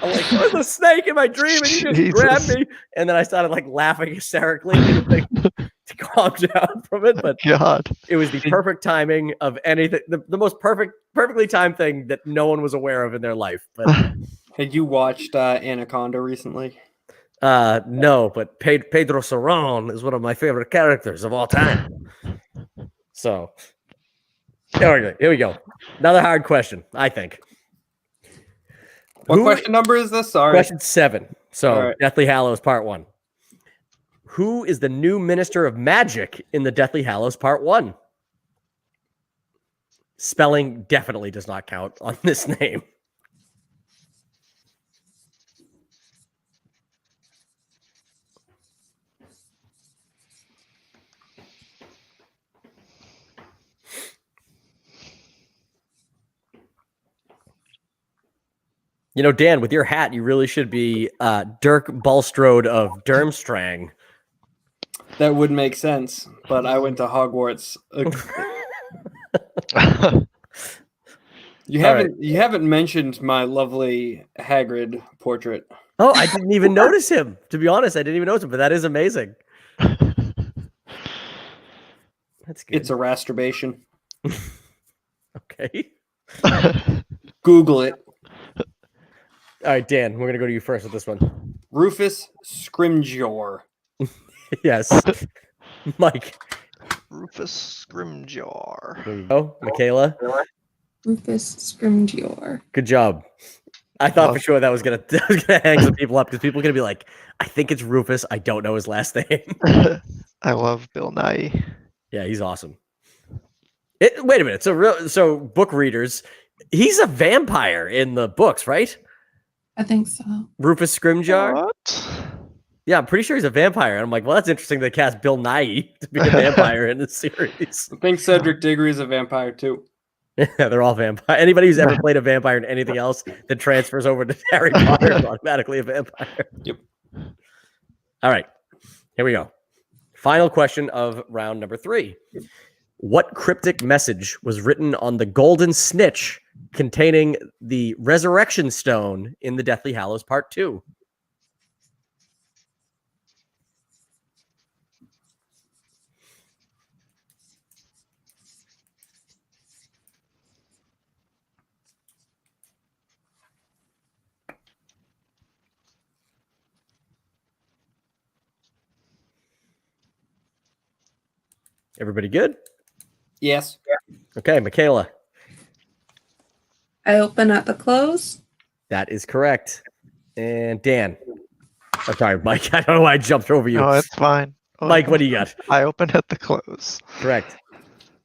like, "There's a snake in my dream and you just grabbed me." And then I started like laughing hysterically. To calm down from it, but it was the perfect timing of anything, the most perfectly timed thing that no one was aware of in their life. But had you watched Anaconda recently? No, but Pedro Cerrón is one of my favorite characters of all time. So here we go. Another hard question, I think. What question number is this? Sorry. Question 7. So right. Deathly Hallows Part 1. Who is the new Minister of Magic in the Deathly Hallows Part 1? Spelling definitely does not count on this name. You know, Dan, with your hat, you really should be Dirk Bulstrode of Durmstrang. That would make sense, but I went to Hogwarts. You haven't mentioned my lovely Hagrid portrait. Oh, I didn't even notice him. To be honest, I didn't even notice him, but that is amazing. That's good. It's a masturbation. Okay. Google it. All right, Dan, we're going to go to you first with this one. Rufus Scrimgeour. Yes. Mike. Rufus Scrimgeour. There you go. Michaela. Rufus Scrimgeour. Good job. I thought for sure that was gonna hang some people up because people are gonna be like, "I think it's Rufus. I don't know his last name." I love Bill Nye. Yeah, he's awesome. Wait a minute. So book readers, he's a vampire in the books, right? I think so. Rufus Scrimgeour. What? Yeah, I'm pretty sure he's a vampire. And I'm like, well, that's interesting. They cast Bill Nye to be a vampire in the series. I think Cedric Diggory is a vampire too. Yeah, they're all vampire. Anybody who's ever played a vampire in anything else that transfers over to Harry Potter is automatically a vampire. Yep. All right, here we go. Final question of round number 3. What cryptic message was written on the golden snitch containing the resurrection stone in the Deathly Hallows Part 2? Everybody good? Yes. Okay, Michaela. I open at the close. That is correct. And Dan. I'm sorry, Mike. I don't know why I jumped over you. No, it's fine. Mike, what do you got? I open at the close. Correct.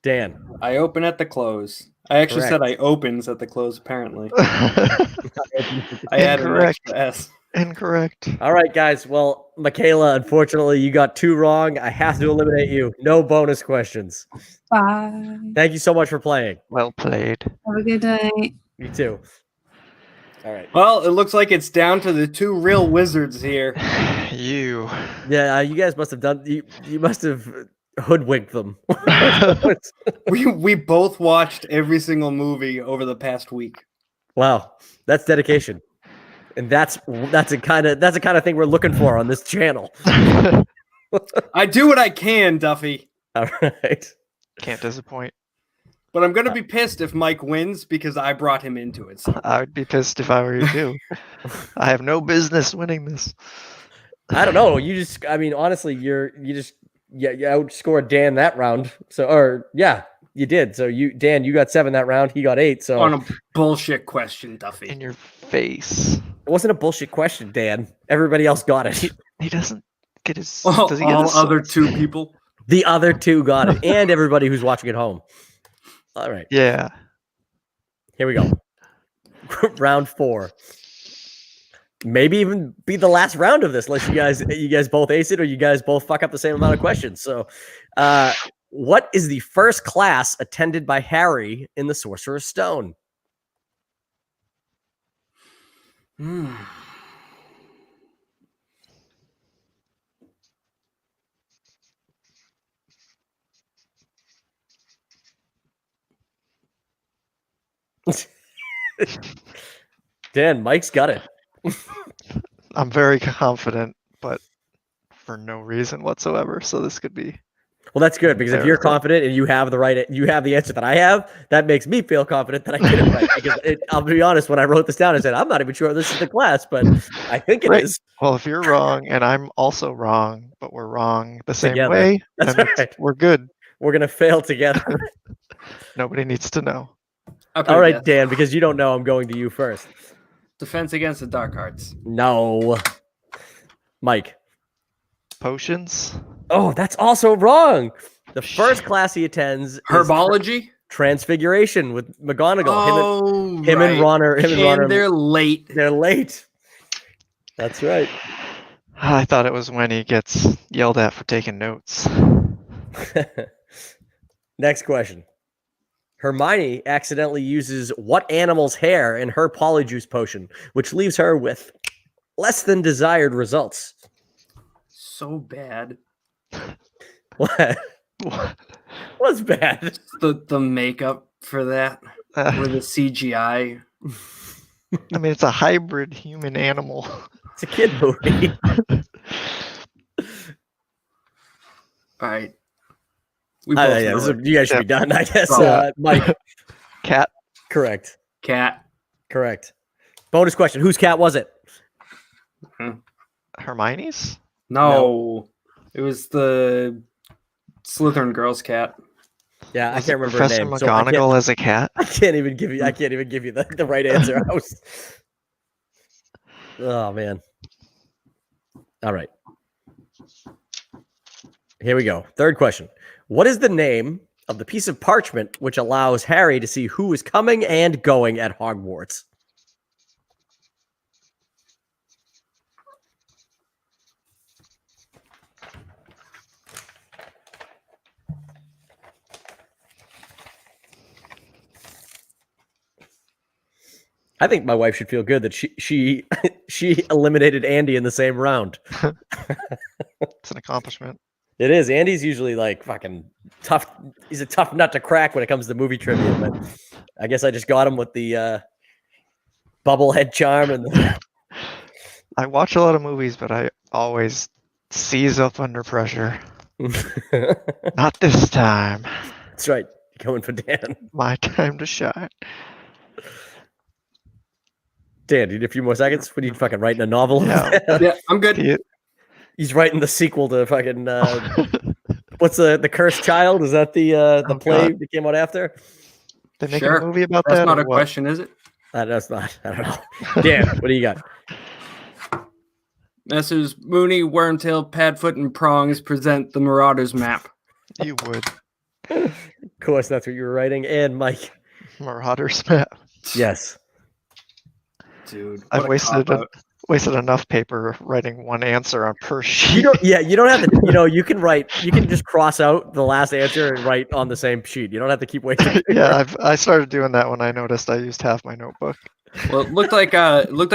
Dan. I open at the close. I actually Correct. said I opens at the close, apparently. I added an Incorrect. extra S. Incorrect. All right, guys. Well, Michaela, unfortunately, you got 2 wrong. I have to eliminate you. No bonus questions. Bye. Thank you so much for playing. Well played. Have a good night. You too. All right. Well, it looks like it's down to the 2 real wizards here. You. Yeah, you guys must have done. You must have hoodwinked them. We both watched every single movie over the past week. Wow, that's dedication, and that's the kind of thing we're looking for on this channel. I do what I can, Duffy. All right. Can't disappoint. But I'm gonna be pissed if Mike wins because I brought him into it. So. I would be pissed if I were you too. I have no business winning this. I don't know. I mean, honestly, you outscored Dan that round. You did. So Dan, you got 7 that round. He got 8. So On a bullshit question, Duffy. In your face. It wasn't a bullshit question, Dan. Everybody else got it. He doesn't get his. All does he get his other 2 people. The other 2 got it, and everybody who's watching at home. All right. Yeah. Here we go. Round 4. Maybe even be the last round of this, unless you guys both ace it or you guys both fuck up the same amount of questions. So, what is the first class attended by Harry in the Sorcerer's Stone? Dan, Mike's got it. I'm very confident, but for no reason whatsoever. So this could be. Well, that's good because if you're confident and you have the answer that I have, that makes me feel confident that I get it right. Because I'll be honest, when I wrote this down, I said I'm not even sure this is the class, but I think it is. Well, if you're wrong and I'm also wrong, but we're wrong the same Together. way, That's then right. we're good. We're gonna fail together. Nobody needs to know. All right, Dan, because you don't know, I'm going to you first. Defense against the dark arts. No. Mike. Potions. Oh, that's also wrong. The first class he attends is Herbology. Transfiguration with McGonagall. Oh, him and Ron are. They're late. They're late. That's right. I thought it was when he gets yelled at for taking notes. Next question. Hermione accidentally uses what animal's hair in her polyjuice potion, which leaves her with less than desired results. So bad. What? What's bad? The makeup for that, or the CGI. I mean, it's a hybrid human animal. It's a kid movie. All right. You guys should be done, I guess. Mike. Cat. Correct. Cat. Correct. Bonus question. Whose cat was it? Hermione's? No. It was the Slytherin girl's cat. Yeah, I can't remember Professor her name. McGonagall as a cat? I can't even give you the right answer. Oh man. All right. Here we go. Third question. What is the name of the piece of parchment which allows Harry to see who is coming and going at Hogwarts? I think my wife should feel good that she eliminated Andy in the same round. It's an accomplishment. It is. Andy's usually like fucking tough. He's a tough nut to crack when it comes to movie trivia, but I guess I just got him with the bubblehead charm and I watch a lot of movies, but I always seize up under pressure. Not this time. That's right. You're going for Dan. My time to shine. Dan, do you need a few more seconds? What are you fucking writing a novel? Yeah. Yeah, I'm good. He's writing the sequel to fucking what's the Cursed Child? Is that the play that came out after? They make a movie about That's that? not or a what? question, is it? That's not. I don't know. Dan, what do you got? Messrs. Mooney, Wormtail, Padfoot, and Prongs present the Marauders map. You would. Of course, that's what you were writing. And Mike. Marauders map. Yes. Dude, I've wasted wasted enough paper writing one answer on per sheet. You don't have to, you can just cross out the last answer and write on the same sheet. You don't have to keep wasting paper. Yeah, I started doing that when I noticed I used half my notebook. Well, it looked like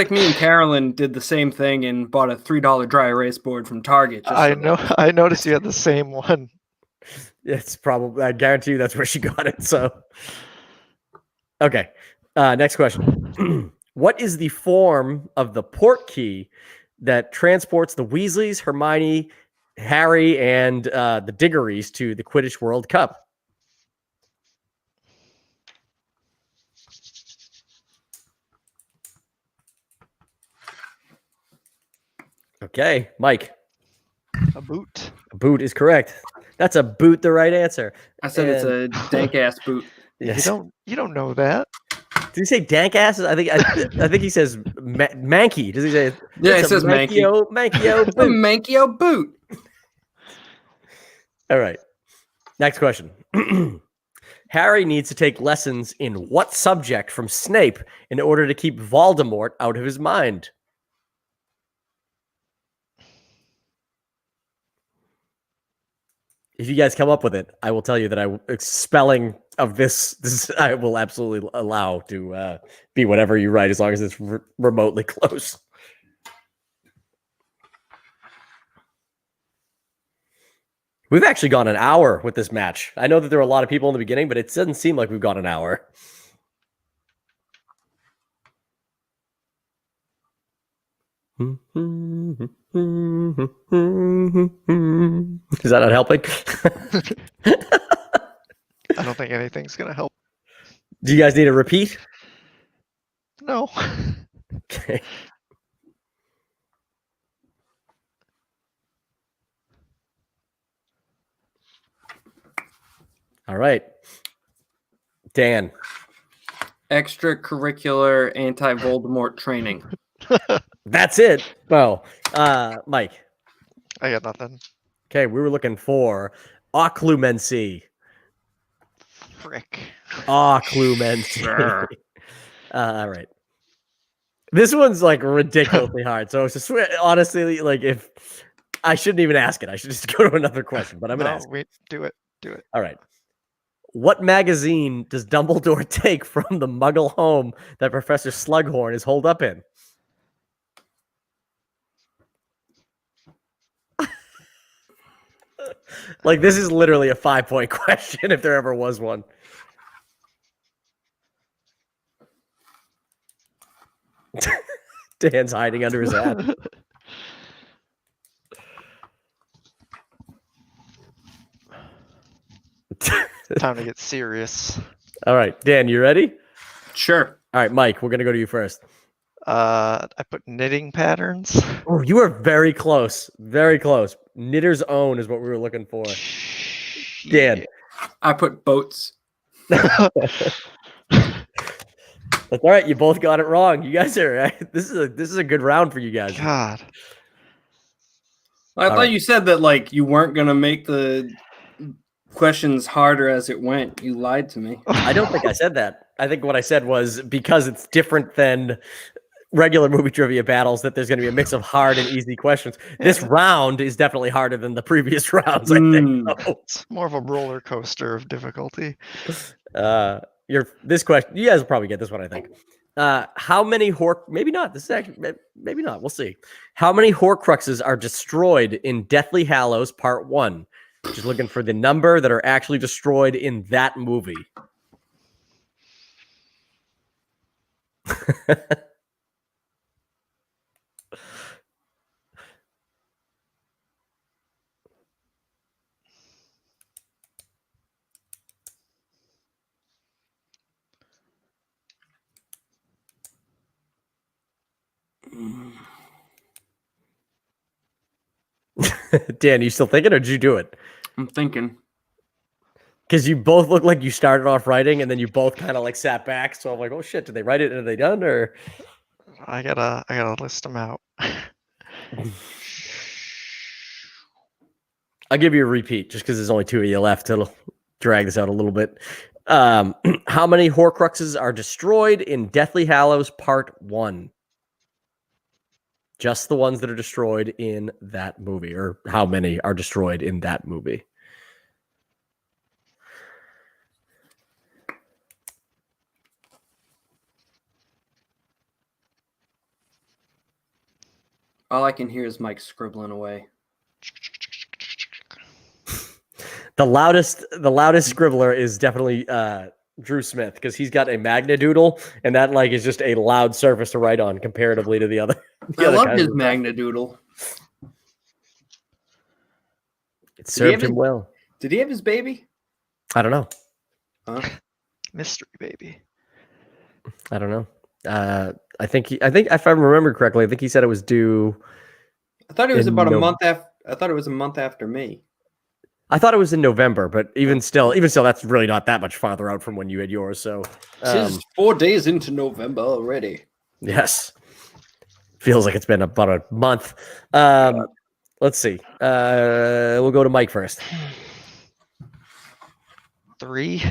me and Carolyn did the same thing and bought a $3 dry erase board from Target. I noticed you had the same one. It's probably, I guarantee you that's where she got it. So, okay. Next question. What is the form of the port key that transports the Weasleys, Hermione, Harry, and the Diggories to the Quidditch World Cup? Okay, Mike. A boot. A boot is correct. That's a boot, the right answer. I said it's a dank ass boot. Yes. You don't know that. Did he say dank asses? I think he says manky. Does he say? Yeah, it says manky. Mankio A boot. Mankio boot. All right. Next question. Harry needs to take lessons in what subject from Snape in order to keep Voldemort out of his mind? If you guys come up with it, I will tell you that spelling of this I will absolutely allow to be whatever you write as long as it's remotely close. We've actually gone an hour with this match. I know that there were a lot of people in the beginning, but it doesn't seem like we've gone an hour. Is that not helping? I don't think anything's gonna help. Do you guys need a repeat? No. Okay. All right. Dan. Extracurricular anti-Voldemort training. That's it. Well, Mike. I got nothing. Okay, we were looking for occlumency. Frick. Occlumency. All right. This one's like ridiculously hard. So it's just, honestly, like if I shouldn't even ask it, I should just go to another question. But I'm gonna ask. Wait, do it. Do it. All right. What magazine does Dumbledore take from the Muggle home that Professor Slughorn is holed up in? Like, this is literally a 5-point question if there ever was one. Dan's hiding under his hat. Time to get serious. All right, Dan, you ready? Sure. All right, Mike, we're going to go to you first. I put knitting patterns. Oh, you were very close. Very close. Knitter's Own is what we were looking for. Dan. I put boats. That's all right. You both got it wrong. You guys are this is a good round for you guys. God. I thought you said that like you weren't gonna make the questions harder as it went. You lied to me. I don't think I said that. I think what I said was because it's different than regular movie trivia battles that there's going to be a mix of hard and easy questions. This round is definitely harder than the previous rounds, I think. So. It's more of a roller coaster of difficulty. This question, you guys will probably get this one, I think. How many maybe not. This is actually maybe not. We'll see. How many Horcruxes are destroyed in Deathly Hallows Part 1? Just looking for the number that are actually destroyed in that movie. Dan, you still thinking, or did you do it? I'm thinking. Because you both look like you started off writing, and then you both kind of like sat back. So I'm like, oh shit, did they write it? And are they done? Or I gotta list them out. I'll give you a repeat, just because there's only 2 of you left. It'll drag this out a little bit. How many Horcruxes are destroyed in Deathly Hallows Part 1? Just the ones that are destroyed in that movie, or how many are destroyed in that movie. All I can hear is Mike scribbling away. The loudest scribbler is definitely Drew Smith, because he's got a Magna Doodle, and that like is just a loud surface to write on comparatively to the other. I love kinds his of- Magna Doodle. It served him well. Did he have his baby? I don't know. Huh? Mystery baby. I don't know. I think if I remember correctly, I think he said it was due. I thought it was In about a Nov- month after. I thought it was a month after me. I thought it was in November, but even still, that's really not that much farther out from when you had yours. So, This is 4 days into November already. yes, feels like it's been about a month. Let's see. We'll go to Mike first. 3.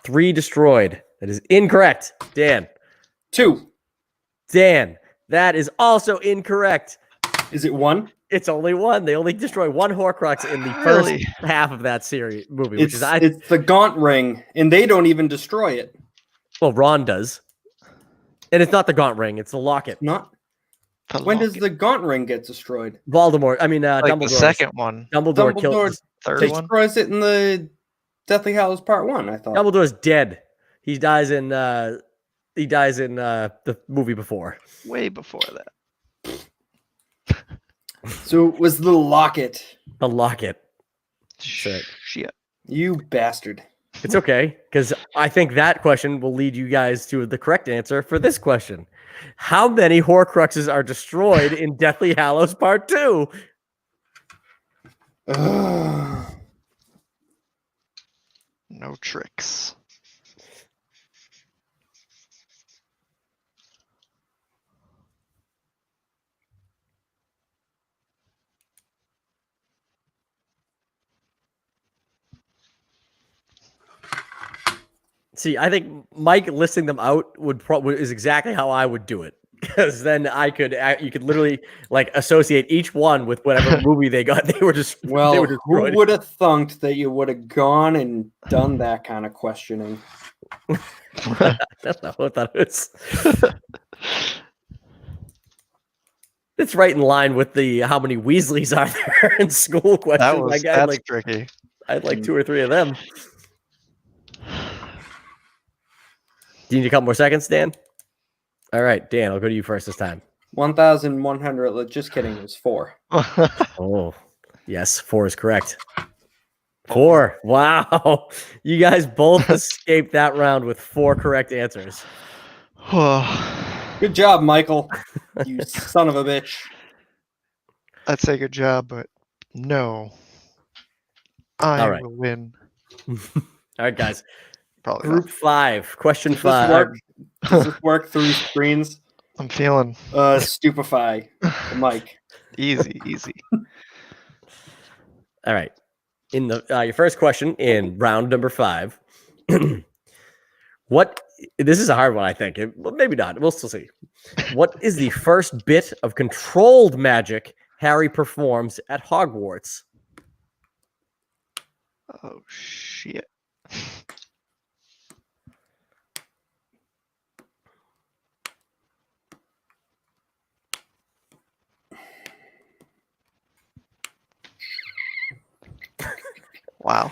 3 destroyed. That is incorrect. Dan. 2. Dan. That is also incorrect. Is it 1? It's only 1. They only destroy 1 Horcrux in the Really? first half of that series movie, which It's, is it's the Gaunt Ring, and they don't even destroy it. well, Ron does, and it's not the Gaunt Ring; it's the locket. Not. The When does locket. the Gaunt Ring get destroyed? Voldemort. I mean, Like Dumbledore. the second one, Dumbledore kills. third one? Destroys it in the Deathly Hallows Part 1, I thought. Dumbledore's dead. He dies in. He dies in the movie before. Way before that. So it was the locket. The locket. Shit. Shit. You bastard. It's okay, because I think that question will lead you guys to the correct answer for this question. How many Horcruxes are destroyed in Deathly Hallows Part 2? Ugh. No tricks. See, I think Mike listing them out would probably is exactly how I would do it, because then you could literally like associate each one with whatever movie they got. They were just they Well, were who destroyed. would have thunked that you would have gone and done that kind of questioning? That's not what that is. It's right in line with the how many Weasleys are there in school question. That's tricky. I had like 2 or 3 of them. Do you need a couple more seconds, Dan? All right, Dan, I'll go to you first this time. 1,100. Just kidding. It was 4. Oh, yes, 4 is correct. 4. Wow. You guys both escaped that round with 4 correct answers. Good job, Michael. You son of a bitch. I'd say good job, but no. I All right. will win. All right, guys. Probably Group 5, question Does this 5. work? Does this work through screens? I'm feeling Stupefy the mic. easy. All right. In the your first question in round number 5. This is a hard one, I think. Well, maybe not. We'll still see. What is the first bit of controlled magic Harry performs at Hogwarts? Oh shit. Wow.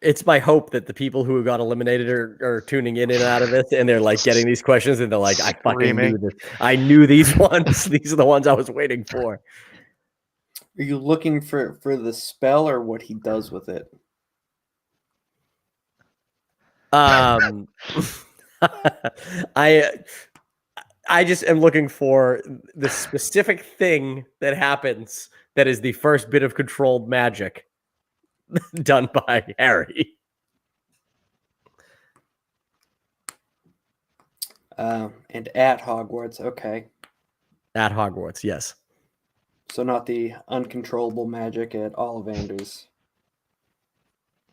It's my hope that the people who got eliminated are tuning in and out of this, and they're like getting these questions, and they're like, "I fucking knew this. I knew these ones. These are the ones I was waiting for." Are you looking for the spell or what he does with it? I just am looking for the specific thing that happens that is the first bit of controlled magic done by Harry. And at Hogwarts, okay. At Hogwarts, yes. So not the uncontrollable magic at Ollivanders.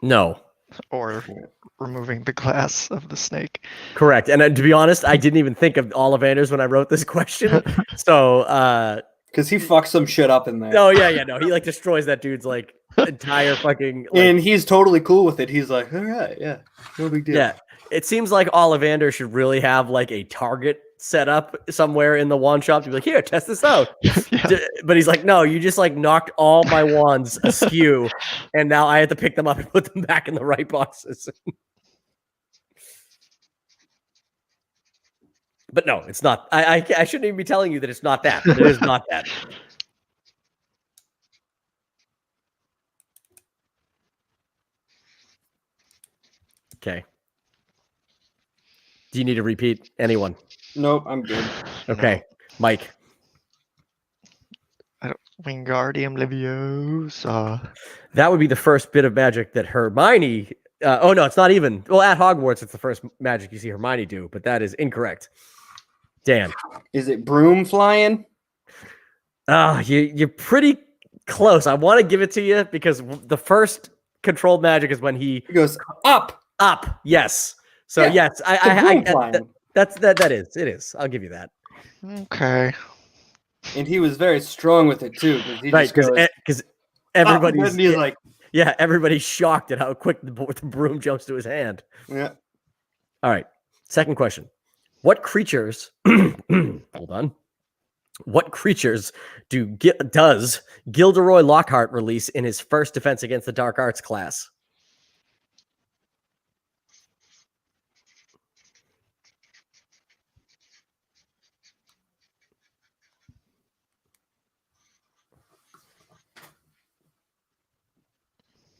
No. or removing the glass of the snake. Correct. And to be honest, I didn't even think of Ollivanders when I wrote this question. So, Because he fucks some shit up in there. no, yeah, no. He like destroys that dude's like entire fucking. Like, And he's totally cool with it. He's like, all right, yeah, no big deal. yeah, it seems like Ollivander should really have like a target set up somewhere in the wand shop to be like, here, test this out. Yeah. But he's like, no, you just like knocked all my wands askew, and now I have to pick them up and put them back in the right boxes. But no, it's not. I shouldn't even be telling you that it's not that. But it is not that. Okay. Do you need to repeat? Anyone? Nope, I'm good. Okay, Mike. Wingardium Leviosa. That would be the first bit of magic that Hermione. Oh no, it's not even. Well, at Hogwarts, it's the first magic you see Hermione do, but that is incorrect. Dan. Is it broom flying? You're pretty close. I want to give it to you because the first controlled magic is when he He goes up. Yes. So Yeah, yes, broom flying. that is. It is. I'll give you that. Okay. And he was very strong with it too. He Right, just goes, because "Up," everybody's and he's like, yeah, everybody's shocked at how quick the broom jumps to his hand. yeah. All right. Second question. What creatures hold on. What creatures does Gilderoy Lockhart release in his first Defense Against the Dark Arts class?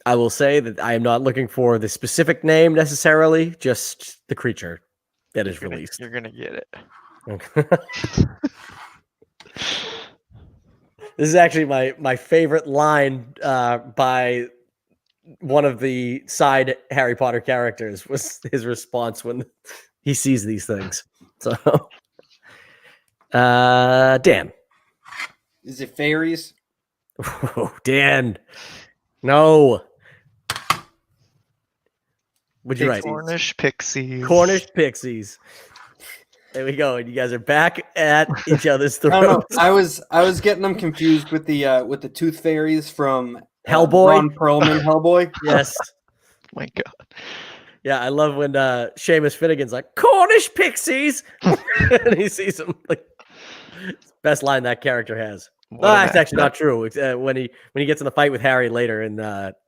I will say that I am not looking for the specific name necessarily, just the creature that is released. You're gonna get it. This is actually my favorite line by one of the side Harry Potter characters was his response when he sees these things. So, Dan. Is it fairies? Oh, Dan. No. Would you write? Cornish pixies. Cornish pixies. There we go. And you guys are back at each other's I don't throats. know. I was getting them confused with the tooth fairies from Hellboy? Ron Perlman Hellboy. Yes. My God. Yeah, I love when Seamus Finnegan's like, Cornish pixies! And he sees them. Like, best line that character has. What No, an that's actually not true. It's, when he gets in the fight with Harry later, and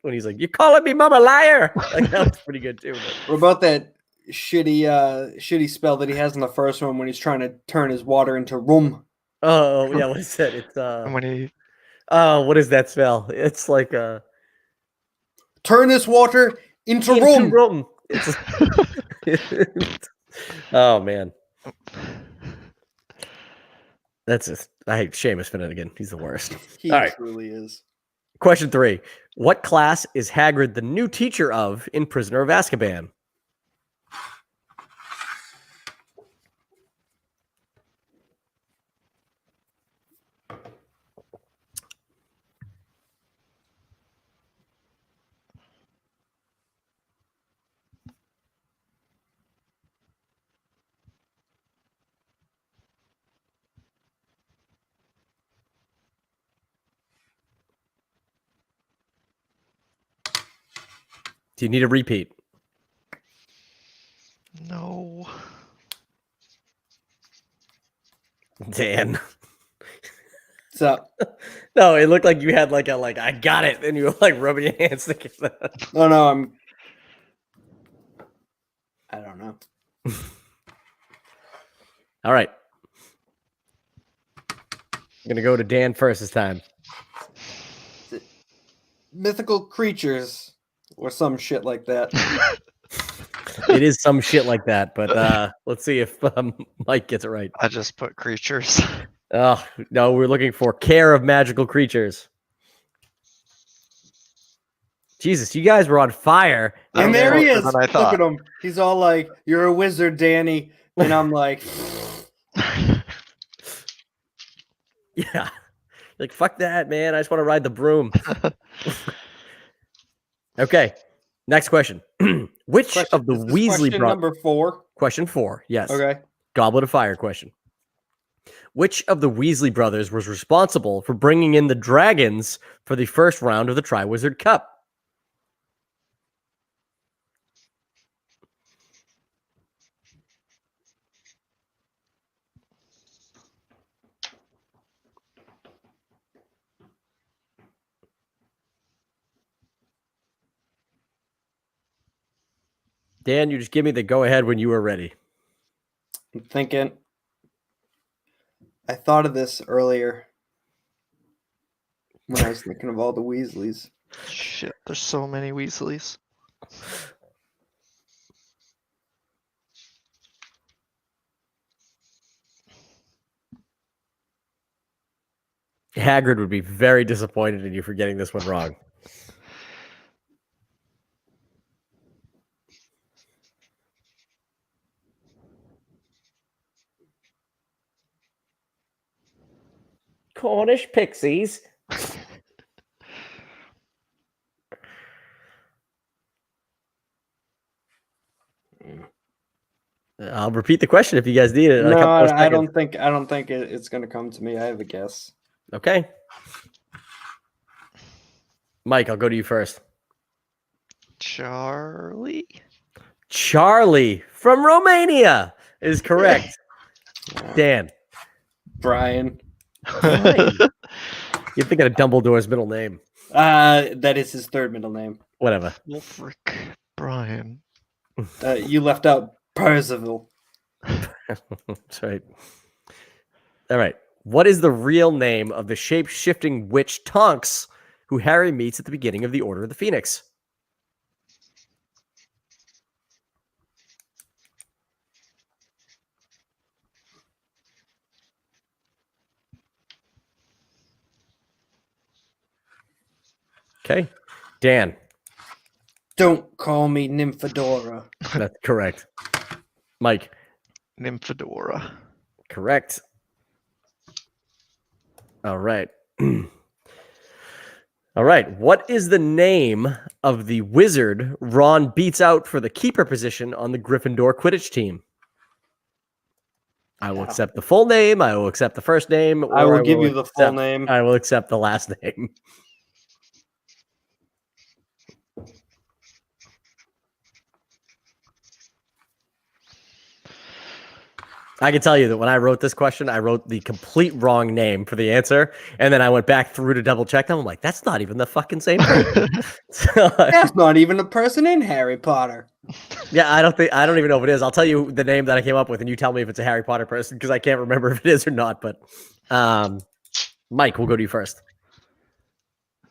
when he's like, "You calling me mama liar?" Like, that was pretty good too. But... What about that shitty spell that he has in the first one when he's trying to turn his water into rum? Oh yeah, what is that? It's When he what is that spell? It's like Turn this water into rum. rum. It's... Oh man, that's just I hate Seamus Finnegan. He's the worst. He All right. truly is. Question 3. What class is Hagrid the new teacher of in Prisoner of Azkaban? Do you need a repeat? No. Dan. What's up? No, it looked like you had like I got it, and you were like rubbing your hands together. Oh no, I don't know. All right. I'm gonna go to Dan first this time. Mythical creatures or some shit like that. It is some shit like that, but let's see if Mike gets it right. I just put creatures. Oh no, we're looking for care of magical creatures. Jesus, you guys were on fire. And there he is. Than I Look thought. at him. He's all like, "You're a wizard, Danny," and I'm like, Yeah. Like, fuck that, man. I just want to ride the broom. Okay. Next question. Which of the Is this Weasley question brothers? number 4? Question 4. Yes. Okay. Goblet of Fire question. Which of the Weasley brothers was responsible for bringing in the dragons for the first round of the Triwizard Cup? Dan, you just give me the go-ahead when you are ready. I'm thinking. I thought of this earlier when I was thinking of all the Weasleys. Shit, there's so many Weasleys. Hagrid would be very disappointed in you for getting this one wrong. Cornish pixies. I'll repeat the question if you guys need it. In a No, couple of I seconds. don't think it's gonna come to me. I have a guess. Okay. Mike, I'll go to you first. Charlie? Charlie from Romania is correct. Dan. Brian. Brian. You're thinking of Dumbledore's middle name. That is his third middle name. Whatever. Wolfric Brian. You left out Percival. That's right. All right. What is the real name of the shape-shifting witch Tonks who Harry meets at the beginning of the Order of the Phoenix? Okay. Dan. Don't call me Nymphadora. That's correct. Mike. Nymphadora. Correct. All right. All right. What is the name of the wizard Ron beats out for the keeper position on the Gryffindor Quidditch team? I will accept the full name. I will accept the first name. I or will give you the full name. I will accept the last name. I can tell you that when I wrote this question, I wrote the complete wrong name for the answer, and then I went back through to double check them. I'm like, that's not even the fucking same person. That's not even a person in Harry Potter. Yeah, I don't even know if it is. I'll tell you the name that I came up with, and you tell me if it's a Harry Potter person because I can't remember if it is or not. But Mike, we'll go to you first.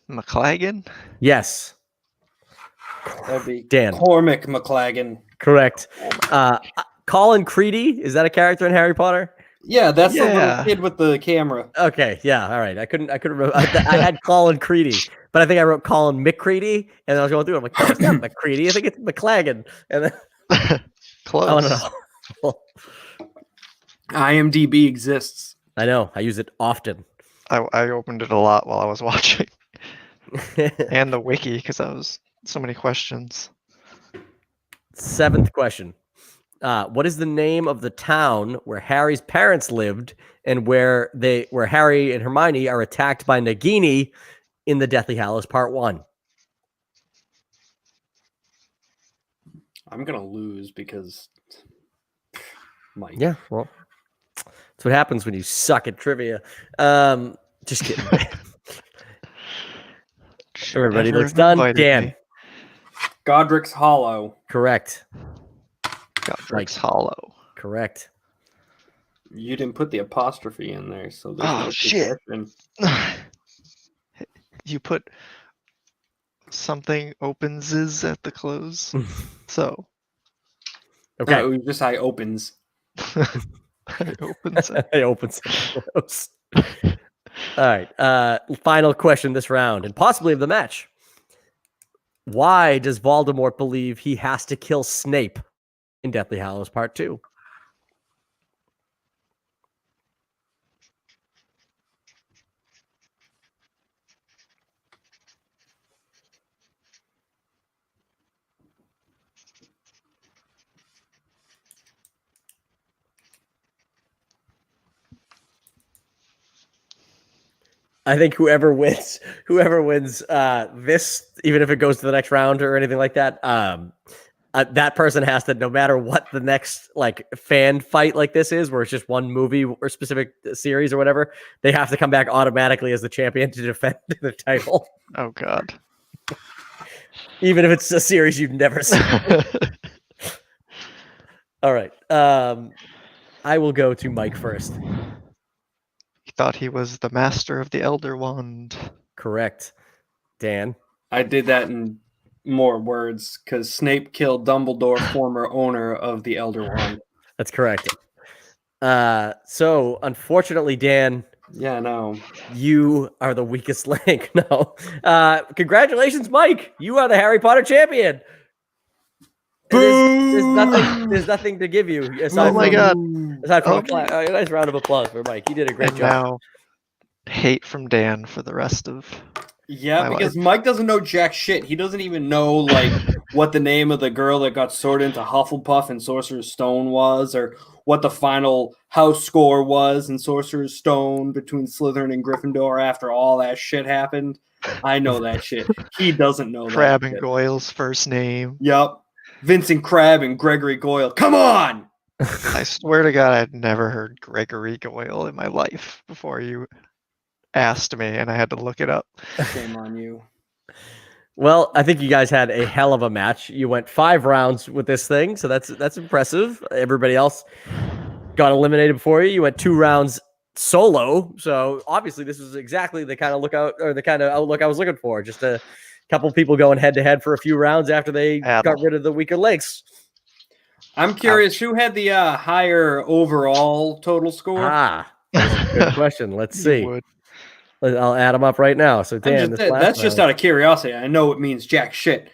McLagan? Yes. That'd be Dan. Cormac McLagan. Correct. Colin Creedy, is that a character in Harry Potter? Yeah, that's the little Yeah. kid with the camera. Okay, yeah, all right. I couldn't remember. I had Colin Creedy, but I think I wrote Colin McCready, and then I was going through it. I'm like, no, it's not McCready. I think it's McLagan. And then Close. I don't know. IMDb exists. I know. I use it often. I opened it a lot while I was watching. And the wiki, because that was so many questions. 7th question. What is the name of the town where Harry's parents lived and where Harry and Hermione are attacked by Nagini in the Deathly Hallows Part 1? I'm gonna lose because Mike. Yeah, well, that's what happens when you suck at trivia. Just kidding. Everybody Never looks done. invited Dan. me. Godric's Hollow. Correct. Godric's Hollow. Correct. You didn't put the apostrophe in there, so there's Oh, no shit. suggestion. You put something opens at the close. So Okay. No, just I opens. it opens it. It opens. All right. Final question this round, and possibly of the match. Why does Voldemort believe he has to kill Snape in Deathly Hallows Part 2? I think whoever wins this, even if it goes to the next round or anything like that, that person has to, no matter what the next like fan fight like this is, where it's just one movie or specific series or whatever, they have to come back automatically as the champion to defend the title. Oh God. Even if it's a series you've never seen. All right. I will go to Mike first. He thought he was the master of the Elder Wand. Correct. Dan. I did that in more words because Snape killed Dumbledore, former owner of the Elder Wand. That's correct. So unfortunately, Dan, Yeah, no. you are the weakest link. No. Congratulations, Mike. You are the Harry Potter champion. There's nothing to give you. Oh my God. Aside from Okay. a nice round of applause for Mike. He did a great And job. now, hate from Dan for the rest of. Yeah, My because Mike doesn't know jack shit. He doesn't even know like what the name of the girl that got sorted into Hufflepuff and Sorcerer's Stone was, or what the final house score was in Sorcerer's Stone between Slytherin and Gryffindor after all that shit happened. I know that shit. He doesn't know Crab that and shit. Goyle's first name. Yep. Vincent Crabbe and Gregory Goyle. Come on! I swear to God, I'd never heard Gregory Goyle in my life before you asked me, and I had to look it up. Shame on you. Well, I think you guys had a hell of a match. You went 5 rounds with this thing, so that's impressive. Everybody else got eliminated before you. You went 2 rounds solo, so obviously this was exactly the kind of outlook I was looking for. Just a couple people going head to head for a few rounds after they got rid of the weaker links. I'm curious, who had the higher overall total score? Good question. Let's You see. would. I'll add them up right now. So Dan, That's just out of curiosity. I know it means jack shit,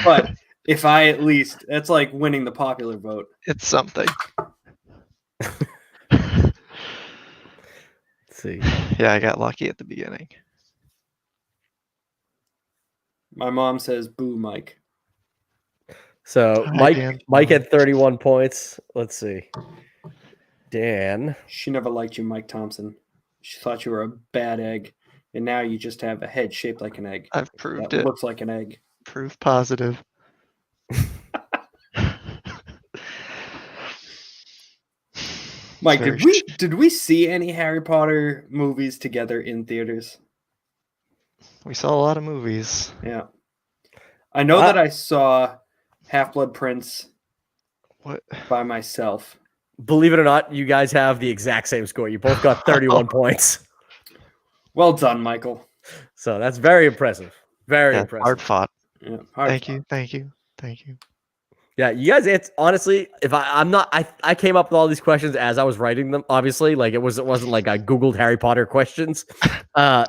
but if I at least, that's like winning the popular vote. It's something. Let's see. Yeah, I got lucky at the beginning. My mom says, "Boo, Mike." So Hi, Dan. Mike had 31 points. Let's see. Dan. She never liked you, Mike Thompson. She thought you were a bad egg, and now you just have a head shaped like an egg. I've proved That it. looks like an egg. Proof positive. Mike, Very did we see any Harry Potter movies together in theaters? We saw a lot of movies. Yeah. I know that I saw Half-Blood Prince What? by myself. Believe it or not, you guys have the exact same score. You both got 31 points. Well done, Michael. So that's very impressive. Very Yeah, impressive. hard fought. Yeah, Thank you. Thank you. Thank you. Yeah, you guys, it's honestly, if I came up with all these questions as I was writing them, obviously, like it wasn't like I Googled Harry Potter questions.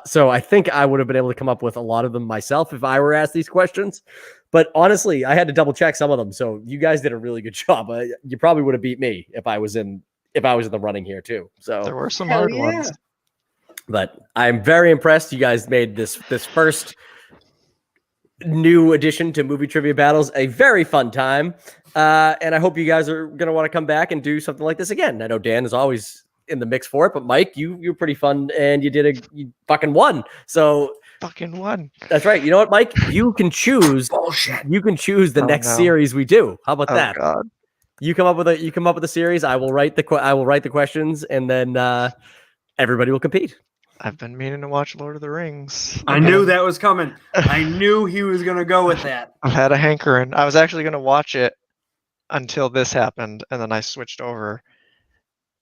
So I think I would have been able to come up with a lot of them myself if I were asked these questions. But honestly, I had to double check some of them. So you guys did a really good job. You probably would have beat me if I was in the running here too. So There were some Hell hard yeah. ones. but I'm very impressed. You guys made this first new addition to Movie Trivia Battles a very fun time. And I hope you guys are going to want to come back and do something like this again. I know Dan is always in the mix for it, but Mike, you're pretty fun and you fucking won. So Fucking one. that's right. You know what, Mike? You can choose. Bullshit. You can choose the Oh, next no. series we do. How about Oh that? God. You come up with a series. I will write the questions, and then everybody will compete. I've been meaning to watch Lord of the Rings. I knew that was coming. I knew he was going to go with that. I've had a hankering. I was actually going to watch it until this happened, and then I switched over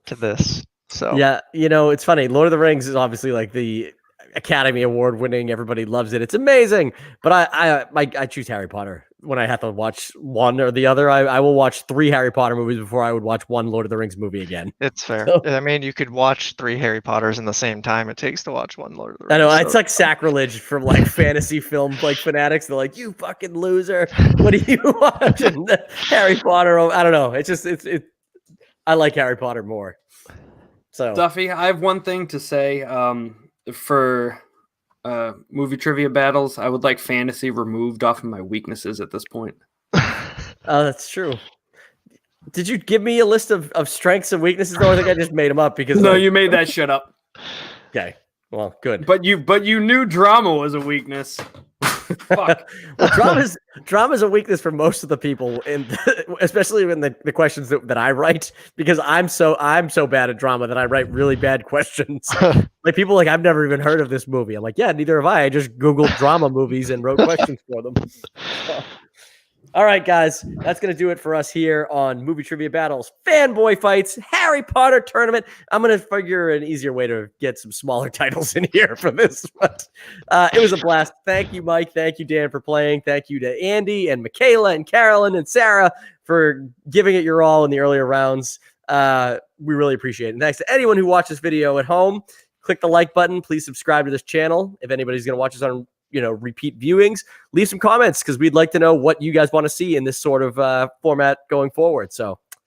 to this. So Yeah, it's funny. Lord of the Rings is obviously like the Academy Award winning. Everybody loves it. It's amazing. But I choose Harry Potter when I have to watch one or the other. I will watch 3 Harry Potter movies before I would watch one Lord of the Rings movie again. it's fair. So- I mean, you could watch 3 Harry Potters in the same time it takes to watch one Lord of the Rings. I know so- it's like sacrilege from like fantasy film like fanatics. They're like, "You fucking loser! What are you watching? Harry Potter?" I don't know. It's just I like Harry Potter more. So Duffy, I have one thing to say. For movie trivia battles, I would like fantasy removed off of my weaknesses at this point. that's true. Did you give me a list of strengths and weaknesses? Though I think I just made them up because No, you made that shit up. Okay. Well, good. But you knew drama was a weakness. Fuck. Well, drama's a weakness for most of the people, especially in the questions that I write, because I'm so bad at drama that I write really bad questions. Like people like, I've never even heard of this movie. I'm like, yeah, neither have I. I just Googled drama movies and wrote questions for them. So. All right, guys, that's going to do it for us here on Movie Trivia Battles, Fanboy Fights, Harry Potter Tournament. I'm going to figure an easier way to get some smaller titles in here for this. But it was a blast. Thank you, Mike. Thank you, Dan, for playing. Thank you to Andy and Michaela and Carolyn and Sarah for giving it your all in the earlier rounds. We really appreciate it. And thanks to anyone who watched this video at home. Click the like button. Please subscribe to this channel. If anybody's going to watch us on repeat viewings, leave some comments because we'd like to know what you guys want to see in this sort of format going forward. So